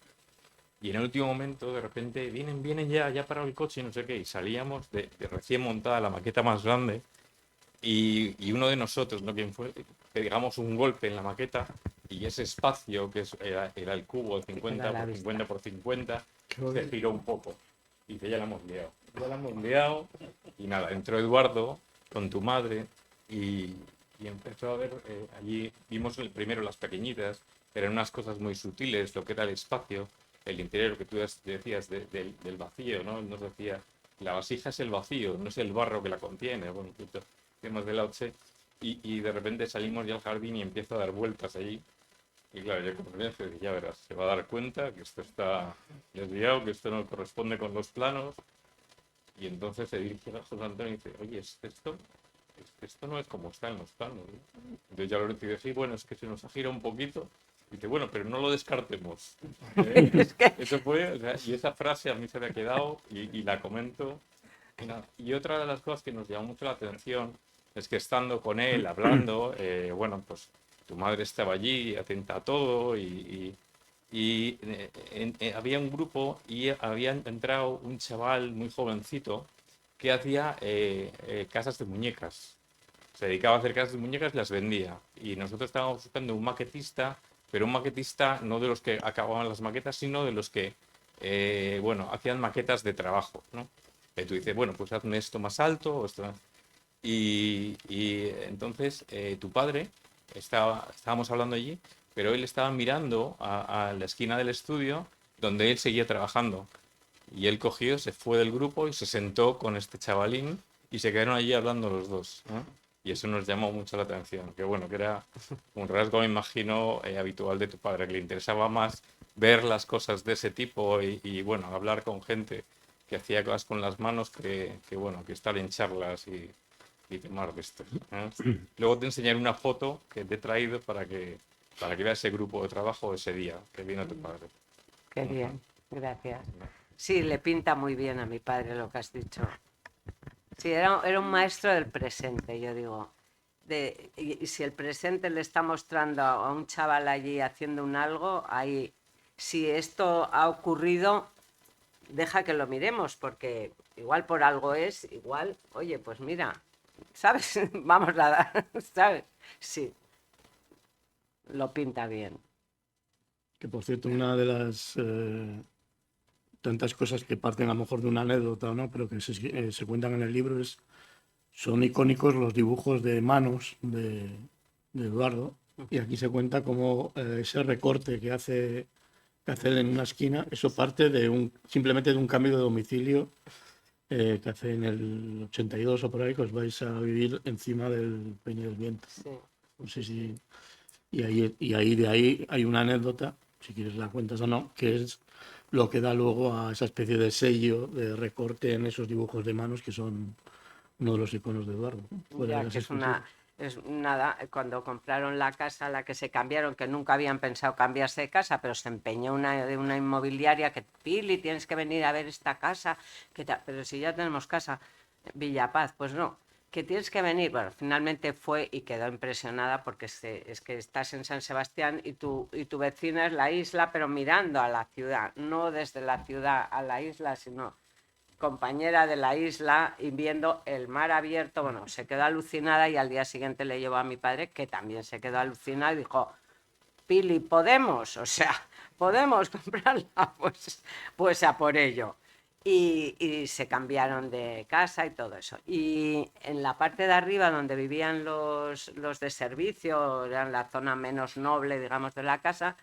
Y en el último momento, de repente, vienen ya para el coche y no sé qué. Y salíamos de recién montada la maqueta más grande. Y uno de nosotros, ¿no? Quien fue, pegamos un golpe en la maqueta y ese espacio, que era el cubo de 50 por 50 por 50, se giró un poco. Y dice, ya la hemos liado. Ya la hemos liado. Y nada, entró Eduardo con tu madre y empezó a ver, allí vimos primero las pequeñitas, eran unas cosas muy sutiles, lo que era el espacio, el interior, lo que tú decías del vacío, ¿no? Él nos decía, la vasija es el vacío, no es el barro que la contiene. Bueno, temas de Lao Tse, y de repente salimos ya al jardín y empiezo a dar vueltas allí. Y claro, yo como que ya verás, se va a dar cuenta que esto está desviado, que esto no corresponde con los planos. Y entonces se dirige a José Antonio y dice, oye, esto no es como está en los planos, ¿no? Entonces ya Lorenzo dice, sí, bueno, es que se nos ha girado un poquito. Y dice, bueno, pero no lo descartemos. Eso fue, o sea, y esa frase a mí se me ha quedado y la comento. Y otra de las cosas que nos llamó mucho la atención es que estando con él, hablando, bueno, pues tu madre estaba allí, atenta a todo, había un grupo y había entrado un chaval muy jovencito que hacía casas de muñecas. Se dedicaba a hacer casas de muñecas y las vendía. Y nosotros estábamos buscando un maquetista, pero un maquetista no de los que acababan las maquetas, sino de los que, bueno, hacían maquetas de trabajo, ¿no? Tú dices, bueno, pues hazme esto más alto, o esto. Y entonces tu padre, estábamos hablando allí, pero él estaba mirando a la esquina del estudio donde él seguía trabajando. Y él cogió, se fue del grupo y se sentó con este chavalín y se quedaron allí hablando los dos, ¿no? Y eso nos llamó mucho la atención, que bueno, que era un rasgo, me imagino, habitual de tu padre, que le interesaba más ver las cosas de ese tipo y bueno, hablar con gente que hacía cosas con las manos que bueno, que estar en charlas y tomar de esto, ¿eh? Luego te enseñaré una foto que te he traído para que veas ese grupo de trabajo ese día que vino tu padre. Qué bien, gracias. Sí, le pinta muy bien a mi padre lo que has dicho. Sí, era un maestro del presente, yo digo. Y si el presente le está mostrando a un chaval allí haciendo un algo, ahí, si esto ha ocurrido, deja que lo miremos, porque igual por algo es, igual, oye, pues mira, ¿sabes? Vamos a dar, ¿sabes? Sí, lo pinta bien. Que por cierto, una de las tantas cosas que parten a lo mejor de una anécdota, ¿no? Pero que se cuentan en el libro son icónicos los dibujos de manos de Eduardo. Y aquí se cuenta cómo ese recorte que hace él en una esquina, eso parte simplemente de un cambio de domicilio que hace en el 82 o por ahí, que os vais a vivir encima del Peña del Viento. Sí. No sé si... Y ahí de ahí hay una anécdota, si quieres la cuentas o no, que es lo que da luego a esa especie de sello de recorte en esos dibujos de manos que son uno de los iconos de Eduardo. Ya, que es nada, cuando compraron la casa a la que se cambiaron, que nunca habían pensado cambiarse de casa, pero se empeñó de una inmobiliaria que, Pili, tienes que venir a ver esta casa, pero si ya tenemos casa, Villapaz, pues no, que tienes que venir. Bueno, finalmente fue y quedó impresionada porque es que estás en San Sebastián y tu vecina es la isla, pero mirando a la ciudad, no desde la ciudad a la isla, sino compañera de la isla y viendo el mar abierto. Bueno, se quedó alucinada y al día siguiente le llevó a mi padre, que también se quedó alucinado y dijo, Pili, ¿podemos? O sea, ¿podemos comprarla? Pues a por ello. Y se cambiaron de casa y todo eso. Y en la parte de arriba donde vivían los de servicio, era la zona menos noble, digamos, de la casa,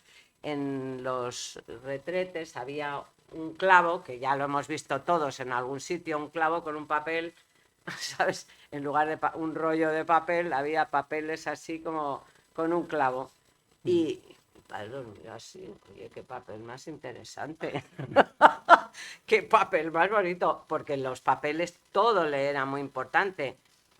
en los retretes había un clavo, que ya lo hemos visto todos en algún sitio, un clavo con un papel, ¿sabes? En lugar de un rollo de papel, había papeles así como con un clavo. Y padre lo miró así, oye, qué papel más interesante. Qué papel más bonito, porque en los papeles todo le era muy importante.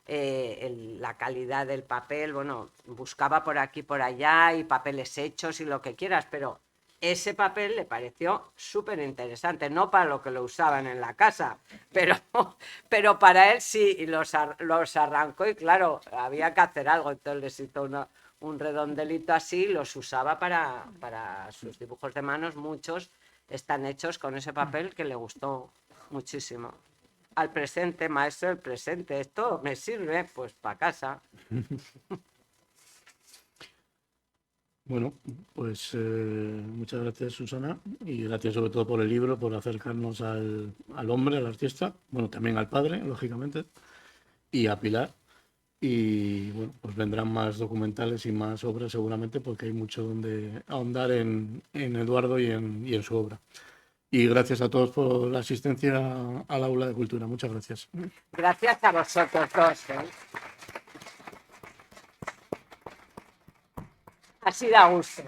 la calidad del papel, bueno, buscaba por aquí, por allá, y papeles hechos y lo que quieras, pero ese papel le pareció súper interesante, no para lo que lo usaban en la casa, pero para él sí, y los arrancó y claro, había que hacer algo, entonces les hizo un redondelito así, los usaba para sus dibujos de manos, muchos están hechos con ese papel que le gustó muchísimo. Al presente, maestro del presente, esto me sirve pues para casa. Bueno, pues muchas gracias, Susana, y gracias sobre todo por el libro, por acercarnos al hombre, al artista, bueno, también al padre, lógicamente, y a Pilar. Y bueno, pues vendrán más documentales y más obras seguramente, porque hay mucho donde ahondar en Eduardo y en su obra. Y gracias a todos por la asistencia al Aula de Cultura. Muchas gracias. Gracias a vosotros dos. Así da gusto.